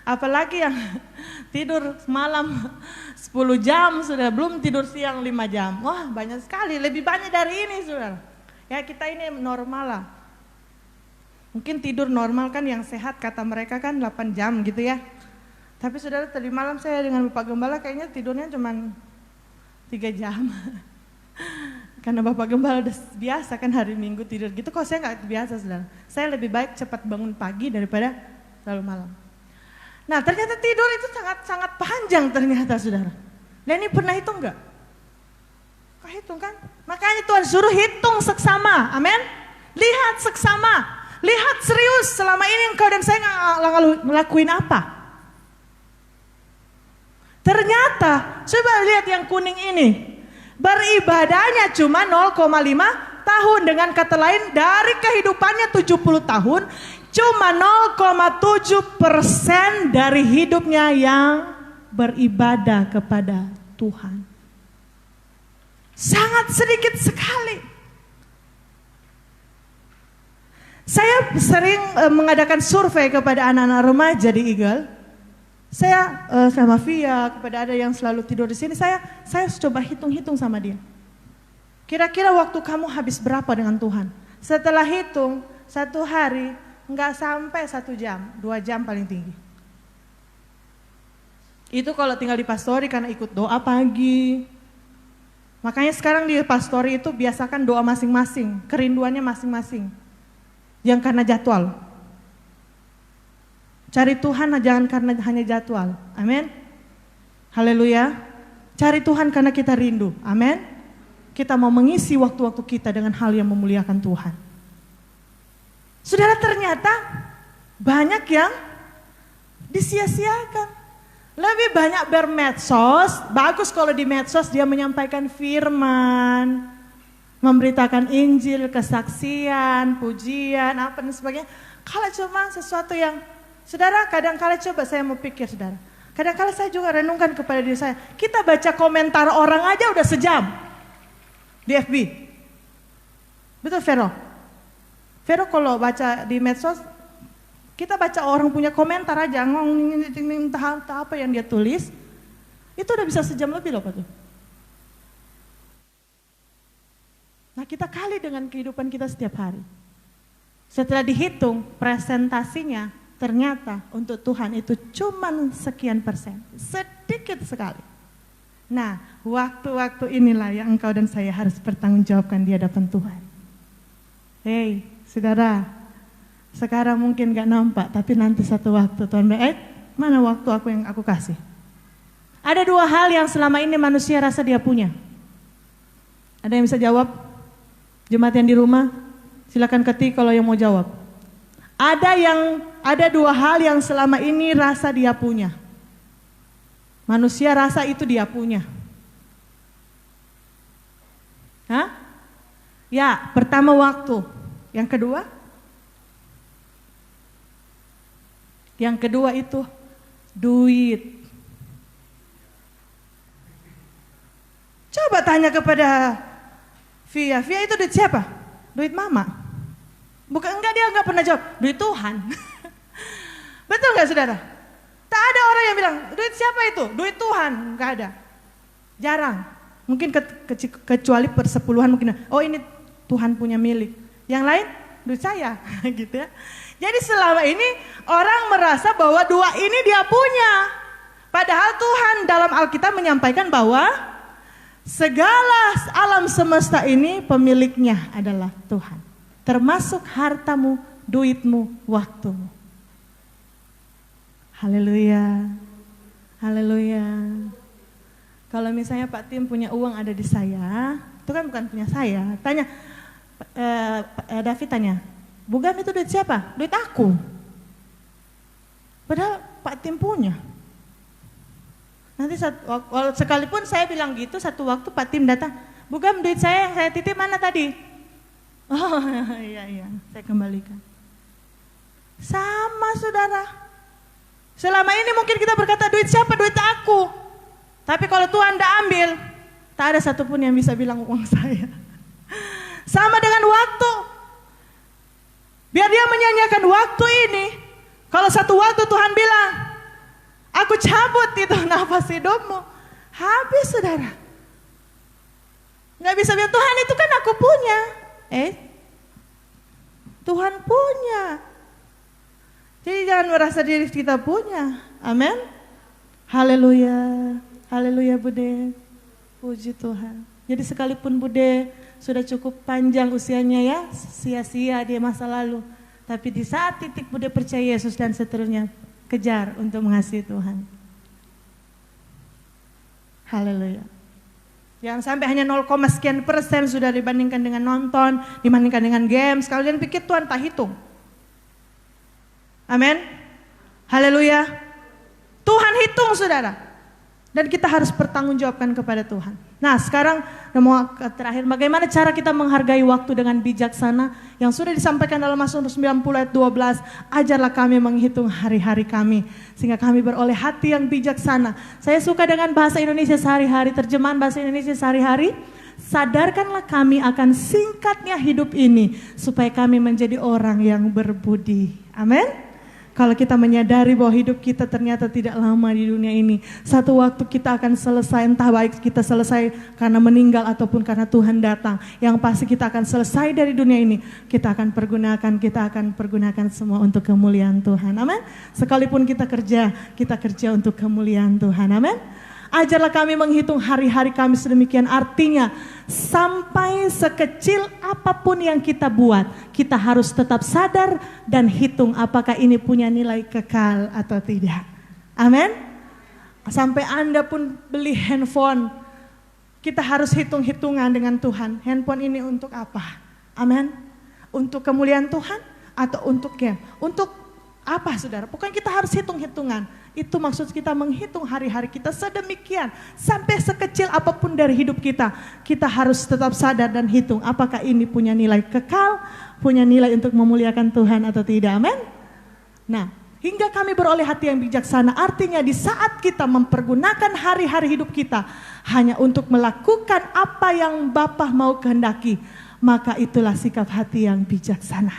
Apalagi yang tidur malam 10 jam sudah, belum tidur siang 5 jam. Wah banyak sekali, lebih banyak dari ini saudara. Ya kita ini normal lah. Mungkin tidur normal kan yang sehat kata mereka kan 8 jam gitu ya. Tapi saudara tadi malam saya dengan Bapak Gembala kayaknya tidurnya cuma 3 jam. Karena Bapak Gembala udah biasa kan hari Minggu tidur gitu, kok saya nggak biasa saudara. Saya lebih baik cepat bangun pagi daripada terlalu malam. Nah ternyata tidur itu sangat panjang ternyata saudara. Dan ini pernah hitung nggak? Kau hitung kan? Makanya Tuhan suruh hitung seksama, amin. Lihat seksama, lihat serius selama ini engkau dan saya ngelakuin apa. Ternyata, coba lihat yang kuning ini. Beribadahnya cuma 0,5 tahun. Dengan kata lain dari kehidupannya 70 tahun. Cuma 0,7% dari hidupnya yang beribadah kepada Tuhan. Sangat sedikit sekali. Saya sering mengadakan survei kepada anak-anak remaja di Eagle. Saya sama Via, kepada ada yang selalu tidur di sini, saya coba hitung-hitung sama dia. Kira-kira waktu kamu habis berapa dengan Tuhan? Setelah hitung, 1 hari nggak sampai 1 jam, 2 jam paling tinggi. Itu kalau tinggal di pastori karena ikut doa pagi. Makanya sekarang di pastori itu biasakan doa masing-masing, kerinduannya masing-masing. Yang karena jadwal. Cari Tuhan jangan karena hanya jadwal. Amin. Haleluya. Cari Tuhan karena kita rindu. Amin. Kita mau mengisi waktu-waktu kita dengan hal yang memuliakan Tuhan. Saudara, ternyata banyak yang disia-siakan. Lebih banyak bermedsos. Bagus kalau di medsos dia menyampaikan firman. memberitakan Injil, kesaksian, pujian, apa dan sebagainya. Kalau cuma sesuatu yang, saudara, kadang-kala coba saya mau pikir, saudara. Kadang-kala saya juga renungkan kepada diri saya. Kita baca komentar orang aja udah sejam di FB. Betul, Vero? Vero kalau baca di medsos, kita baca orang punya komentar aja, entah apa yang dia tulis, itu udah bisa sejam lebih loh Pak tuh. Nah kita kali dengan kehidupan kita setiap hari. Setelah dihitung presentasinya, ternyata untuk Tuhan itu cuman sekian persen, sedikit sekali. Nah waktu-waktu inilah yang engkau dan saya harus bertanggungjawabkan di hadapan Tuhan. Hei saudara, sekarang mungkin gak nampak, tapi nanti satu waktu Tuhan bilang, mana waktu aku yang aku kasih? Ada dua hal yang selama ini manusia rasa dia punya. Ada yang bisa jawab? Jemaat yang di rumah, silakan ketik kalau yang mau jawab. Ada dua hal yang selama ini rasa dia punya. Manusia rasa itu dia punya. Hah? Ya, pertama waktu. Yang kedua? Yang kedua itu duit. Coba tanya kepada Via itu duit siapa? Duit mama. Bukan, enggak, dia enggak pernah jawab, duit Tuhan. Betul enggak saudara? Tak ada orang yang bilang, duit siapa itu? Duit Tuhan, enggak ada. Jarang. Mungkin kecuali persepuluhan mungkin. Oh ini Tuhan punya milik. Yang lain, duit saya. Gitu ya. Jadi selama ini orang merasa bahwa dua ini dia punya. Padahal Tuhan dalam Alkitab menyampaikan bahwa segala alam semesta ini pemiliknya adalah Tuhan. Termasuk hartamu, duitmu, waktumu. Haleluya. Haleluya. Kalau misalnya Pak Tim punya uang ada di saya, itu kan bukan punya saya. Tanya, David tanya, Bugam itu duit siapa? Duit aku. Padahal Pak Tim punya. Nanti sekalipun saya bilang gitu, satu waktu Pak Tim datang, Bugam duit saya yang saya titip mana tadi? Oh iya, saya kembalikan. Sama saudara. Selama ini mungkin kita berkata duit siapa? Duit aku. Tapi kalau Tuhan tidak ambil, tak ada satupun yang bisa bilang uang saya. Sama dengan waktu. Biar dia menyanyiakan waktu ini. Kalau satu waktu Tuhan bilang, aku cabut itu nafas hidupmu. Habis saudara. Gak bisa bilang Tuhan itu kan aku punya. Tuhan punya. Jadi jangan merasa diri kita punya. Amin. Haleluya. Haleluya Bude. Puji Tuhan. Jadi sekalipun Bude sudah cukup panjang usianya ya, sia-sia dia masa lalu. Tapi di saat titik Bude percaya Yesus dan seterusnya, kejar untuk mengasihi Tuhan. Haleluya. Jangan sampai hanya 0, sekian persen sudah dibandingkan dengan nonton, dibandingkan dengan games. Kalian pikir Tuhan tak hitung? Amin. Haleluya. Tuhan hitung saudara. Dan kita harus bertanggungjawabkan kepada Tuhan. Nah sekarang mau terakhir, bagaimana cara kita menghargai waktu dengan bijaksana yang sudah disampaikan dalam Mazmur 90 ayat 12. Ajarlah kami menghitung hari-hari kami sehingga kami beroleh hati yang bijaksana. Saya suka dengan bahasa Indonesia sehari-hari, terjemahan bahasa Indonesia sehari-hari. Sadarkanlah kami akan singkatnya hidup ini supaya kami menjadi orang yang berbudi. Amin. Kalau kita menyadari bahwa hidup kita ternyata tidak lama di dunia ini, satu waktu kita akan selesai, entah baik kita selesai karena meninggal ataupun karena Tuhan datang. Yang pasti kita akan selesai dari dunia ini, kita akan pergunakan semua untuk kemuliaan Tuhan. Amin. Sekalipun kita kerja untuk kemuliaan Tuhan. Amin. Ajarlah kami menghitung hari-hari kami sedemikian, artinya sampai sekecil apapun yang kita buat, kita harus tetap sadar dan hitung apakah ini punya nilai kekal atau tidak. Amin. Sampai Anda pun beli handphone, kita harus hitung-hitungan dengan Tuhan. Handphone ini untuk apa? Amin. Untuk kemuliaan Tuhan atau untuk game? Untuk Apa saudara? Pokoknya kita harus hitung-hitungan. Itu maksud kita menghitung hari-hari kita sedemikian. Sampai sekecil apapun dari hidup kita. Kita harus tetap sadar dan hitung. Apakah ini punya nilai kekal, punya nilai untuk memuliakan Tuhan atau tidak. Amin. Nah, hingga kami beroleh hati yang bijaksana. Artinya di saat kita mempergunakan hari-hari hidup kita hanya untuk melakukan apa yang Bapa mau kehendaki, maka itulah sikap hati yang bijaksana.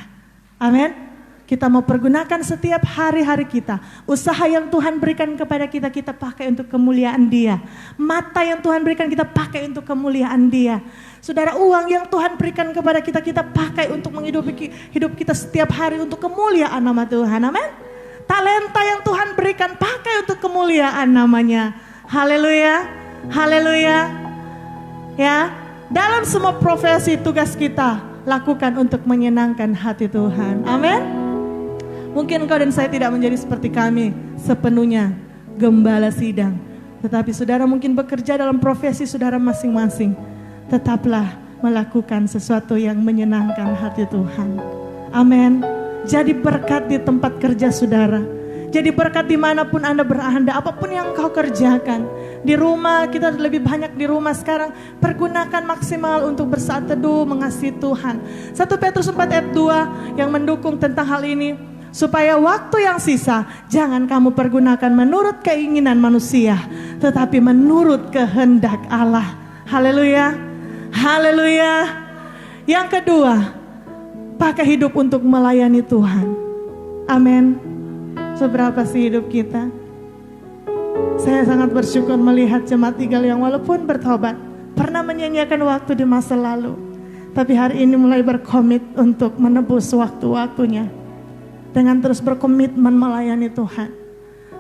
Amin. Kita mau pergunakan setiap hari-hari kita. Usaha yang Tuhan berikan kepada kita, kita pakai untuk kemuliaan Dia. Mata yang Tuhan berikan kita pakai untuk kemuliaan Dia. Saudara, uang yang Tuhan berikan kepada kita, kita pakai untuk menghidupi hidup kita setiap hari untuk kemuliaan nama Tuhan. Amin. Talenta yang Tuhan berikan pakai untuk kemuliaan namanya. Haleluya. Haleluya. Ya, dalam semua profesi tugas kita lakukan untuk menyenangkan hati Tuhan. Amin. Mungkin engkau dan saya tidak menjadi seperti kami sepenuhnya gembala sidang. Tetapi saudara mungkin bekerja dalam profesi saudara masing-masing. Tetaplah melakukan sesuatu yang menyenangkan hati Tuhan. Amin. Jadi berkat di tempat kerja saudara. Jadi berkat dimanapun Anda berada, apapun yang kau kerjakan. Di rumah, kita lebih banyak di rumah sekarang. Pergunakan maksimal untuk bersaat teduh mengasihi Tuhan. 1 Petrus 4 ayat 2 yang mendukung tentang hal ini. Supaya waktu yang sisa jangan kamu pergunakan menurut keinginan manusia, tetapi menurut kehendak Allah. Haleluya. Haleluya. Yang kedua, pakai hidup untuk melayani Tuhan. Amin. Seberapa sih hidup kita? Saya sangat bersyukur melihat jemaat Eagle yang walaupun bertobat, pernah menyanyiakan waktu di masa lalu, tapi hari ini mulai berkomit untuk menebus waktu-waktunya dengan terus berkomitmen melayani Tuhan.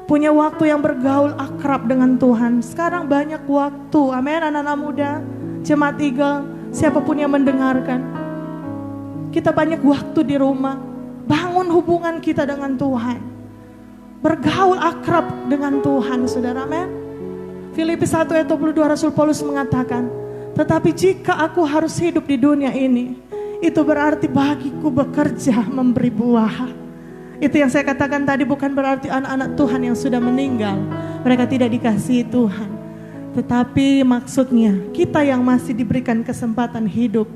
Punya waktu yang bergaul akrab dengan Tuhan. Sekarang banyak waktu. Amin. Anak-anak muda, jemaat Eagle, siapapun yang mendengarkan, kita banyak waktu di rumah. Bangun hubungan kita dengan Tuhan. Bergaul akrab dengan Tuhan, saudara. Amin. Filipi 1 ayat 22 Rasul Paulus mengatakan, tetapi jika aku harus hidup di dunia ini, itu berarti bagiku bekerja memberi buah. Itu yang saya katakan tadi, bukan berarti anak-anak Tuhan yang sudah meninggal mereka tidak dikasihi Tuhan. Tetapi maksudnya kita yang masih diberikan kesempatan hidup,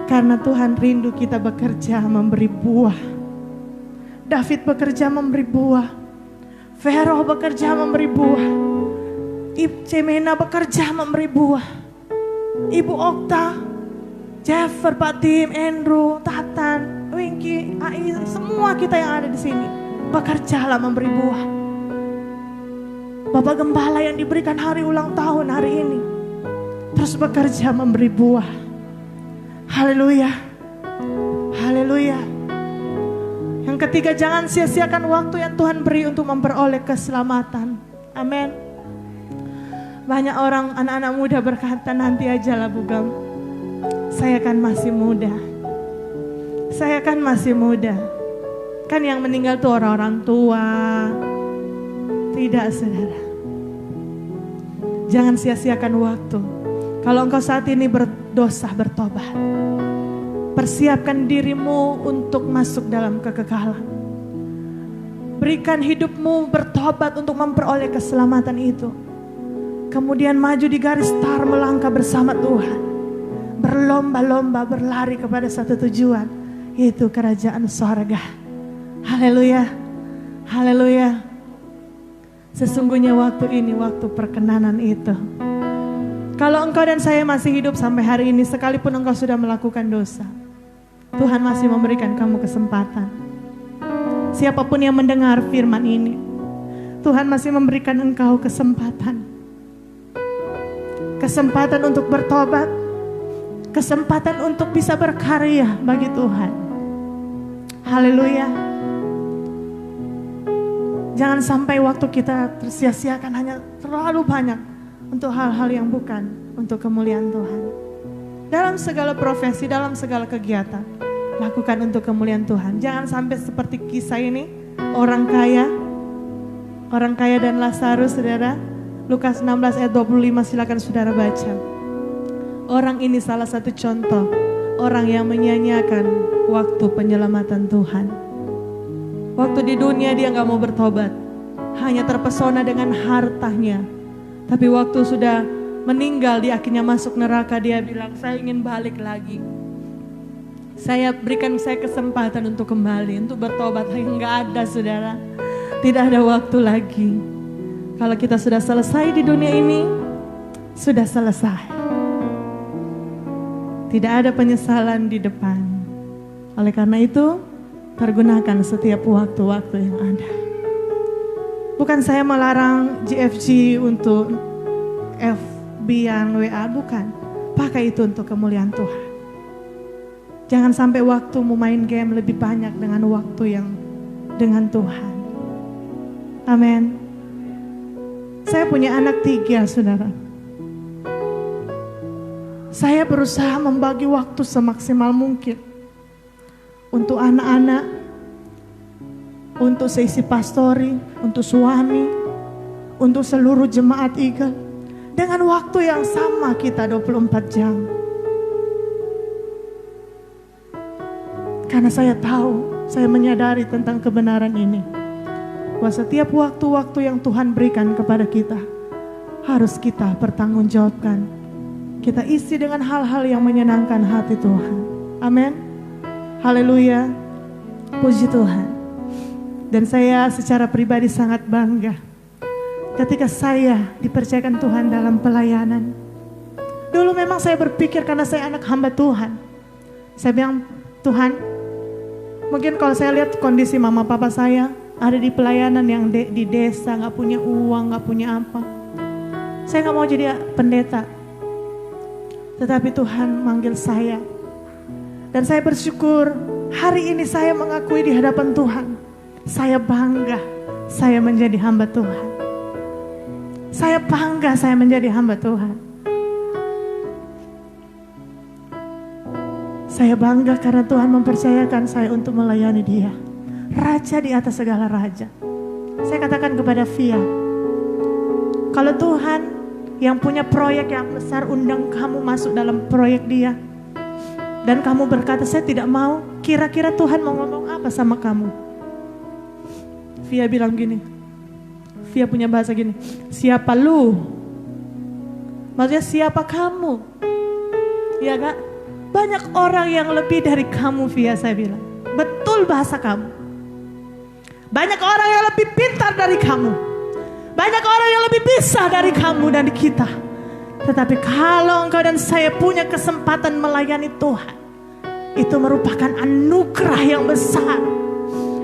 karena Tuhan rindu kita bekerja memberi buah. David bekerja memberi buah, Pharaoh bekerja memberi buah, Ibu Cemena bekerja memberi buah, Ibu Okta, Jeffer, Pak Tim, Andrew, Tatan, Winky, Ai, semua kita yang ada di sini bekerjalah memberi buah. Bapak Gembala yang diberikan hari ulang tahun hari ini terus bekerja memberi buah. Haleluya. Haleluya. Yang ketiga, jangan sia-siakan waktu yang Tuhan beri untuk memperoleh keselamatan. Amin. Banyak orang, anak-anak muda berkata, nanti aja lah Bugam, saya kan masih muda. Saya kan masih muda. Kan yang meninggal tuh orang-orang tua. Tidak, saudara. Jangan sia-siakan waktu. Kalau engkau saat ini berdosa, bertobat, persiapkan dirimu untuk masuk dalam kekekalan. Berikan hidupmu bertobat untuk memperoleh keselamatan itu. Kemudian maju di garis start, melangkah bersama Tuhan. Berlomba-lomba berlari kepada satu tujuan, yaitu kerajaan sorga. Haleluya. Haleluya. Sesungguhnya waktu ini waktu perkenanan itu. Kalau engkau dan saya masih hidup sampai hari ini, sekalipun engkau sudah melakukan dosa, Tuhan masih memberikan kamu kesempatan. Siapapun yang mendengar firman ini, Tuhan masih memberikan engkau kesempatan. Kesempatan untuk bertobat, kesempatan untuk bisa berkarya bagi Tuhan. Haleluya. Jangan sampai waktu kita tersia-siakan hanya terlalu banyak untuk hal-hal yang bukan untuk kemuliaan Tuhan. Dalam segala profesi, dalam segala kegiatan, lakukan untuk kemuliaan Tuhan. Jangan sampai seperti kisah ini, orang kaya dan Lazarus, saudara. Lukas 16 ayat 25, silakan saudara baca. Orang ini salah satu contoh orang yang menyanyiakan waktu penyelamatan Tuhan. Waktu di dunia dia gak mau bertobat, hanya terpesona dengan hartanya. Tapi waktu sudah meninggal, dia akhirnya masuk neraka. Dia bilang, saya ingin balik lagi. Saya berikan saya kesempatan untuk kembali, untuk bertobat. Nggak ada, saudara. Tidak ada waktu lagi. Kalau kita sudah selesai di dunia ini, sudah selesai. Tidak ada penyesalan di depan. Oleh karena itu, pergunakan setiap waktu-waktu yang ada. Bukan saya melarang GFG untuk FB-an, WA, bukan. Pakai itu untuk kemuliaan Tuhan. Jangan sampai waktumu main game lebih banyak dengan waktu yang dengan Tuhan. Amin. Saya punya anak 3, saudara. Saya berusaha membagi waktu semaksimal mungkin untuk anak-anak, untuk seisi pastori, untuk suami, untuk seluruh jemaat Eagle. Dengan waktu yang sama kita 24 jam. Karena saya tahu, saya menyadari tentang kebenaran ini. Bahwa setiap waktu-waktu yang Tuhan berikan kepada kita, harus kita pertanggungjawabkan. Kita isi dengan hal-hal yang menyenangkan hati Tuhan. Amin. Haleluya. Puji Tuhan. Dan saya secara pribadi sangat bangga ketika saya dipercayakan Tuhan dalam pelayanan. Dulu memang saya berpikir karena saya anak hamba Tuhan. Saya bilang, Tuhan, mungkin kalau saya lihat kondisi mama papa saya ada di pelayanan yang di desa, gak punya uang, gak punya apa. Saya gak mau jadi pendeta. Tetapi Tuhan manggil saya. Dan saya bersyukur hari ini saya mengakui di hadapan Tuhan. Saya bangga saya menjadi hamba Tuhan. Saya bangga saya menjadi hamba Tuhan. Saya bangga karena Tuhan mempercayakan saya untuk melayani Dia. Raja di atas segala raja. Saya katakan kepada Via, kalau Tuhan yang punya proyek yang besar undang kamu masuk dalam proyek Dia, dan kamu berkata saya tidak mau, kira-kira Tuhan mau ngomong apa sama kamu? Via bilang gini, Via punya bahasa gini, siapa lu? Maksudnya siapa kamu? Ya gak? Banyak orang yang lebih dari kamu, Via, saya bilang. Betul bahasa kamu. Banyak orang yang lebih pintar dari kamu. Banyak orang yang lebih bisa dari kamu dan kita. Tetapi kalau engkau dan saya punya kesempatan melayani Tuhan, itu merupakan anugerah yang besar.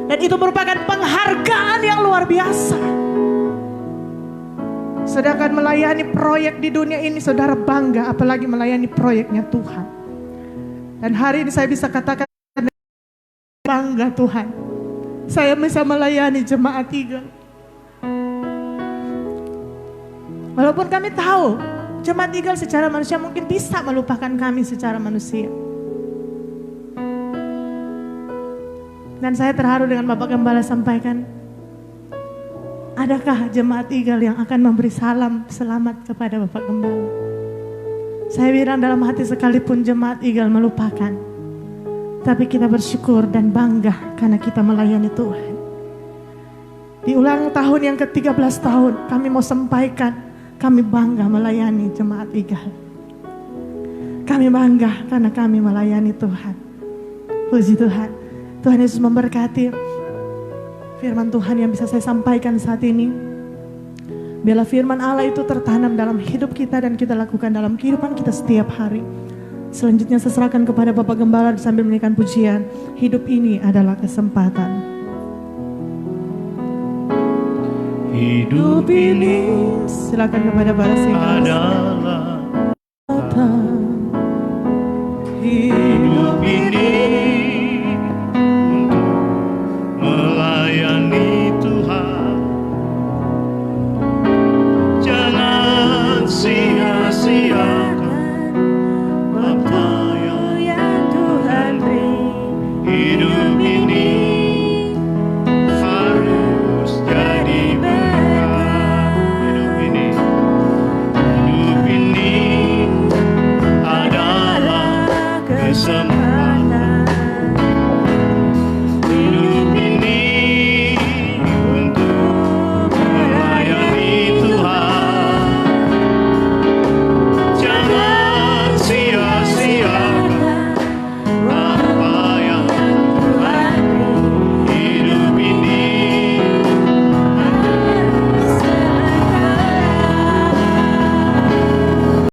Dan itu merupakan penghargaan yang luar biasa. Sedangkan melayani proyek di dunia ini, saudara bangga, apalagi melayani proyeknya Tuhan. Dan hari ini saya bisa katakan bangga Tuhan. Saya bisa melayani jemaat Eagle. Walaupun kami tahu jemaat Eagle secara manusia mungkin bisa melupakan kami secara manusia. Dan saya terharu dengan Bapak Gembala sampaikan, adakah jemaat Eagle yang akan memberi salam selamat kepada Bapak Gembala? Saya bilang dalam hati sekalipun jemaat Eagle melupakan, tapi kita bersyukur dan bangga karena kita melayani Tuhan. Di ulang tahun yang ke-13 tahun, kami mau sampaikan, kami bangga melayani jemaat Eagle. Kami bangga karena kami melayani Tuhan. Puji Tuhan. Tuhan Yesus memberkati firman Tuhan yang bisa saya sampaikan saat ini. Biarlah firman Allah itu tertanam dalam hidup kita dan kita lakukan dalam kehidupan kita setiap hari. Selanjutnya saya serahkan kepada Bapak Gembala sambil menyanyikan pujian. Hidup ini adalah kesempatan. Hidup ini Silakan kepada para singers. adalah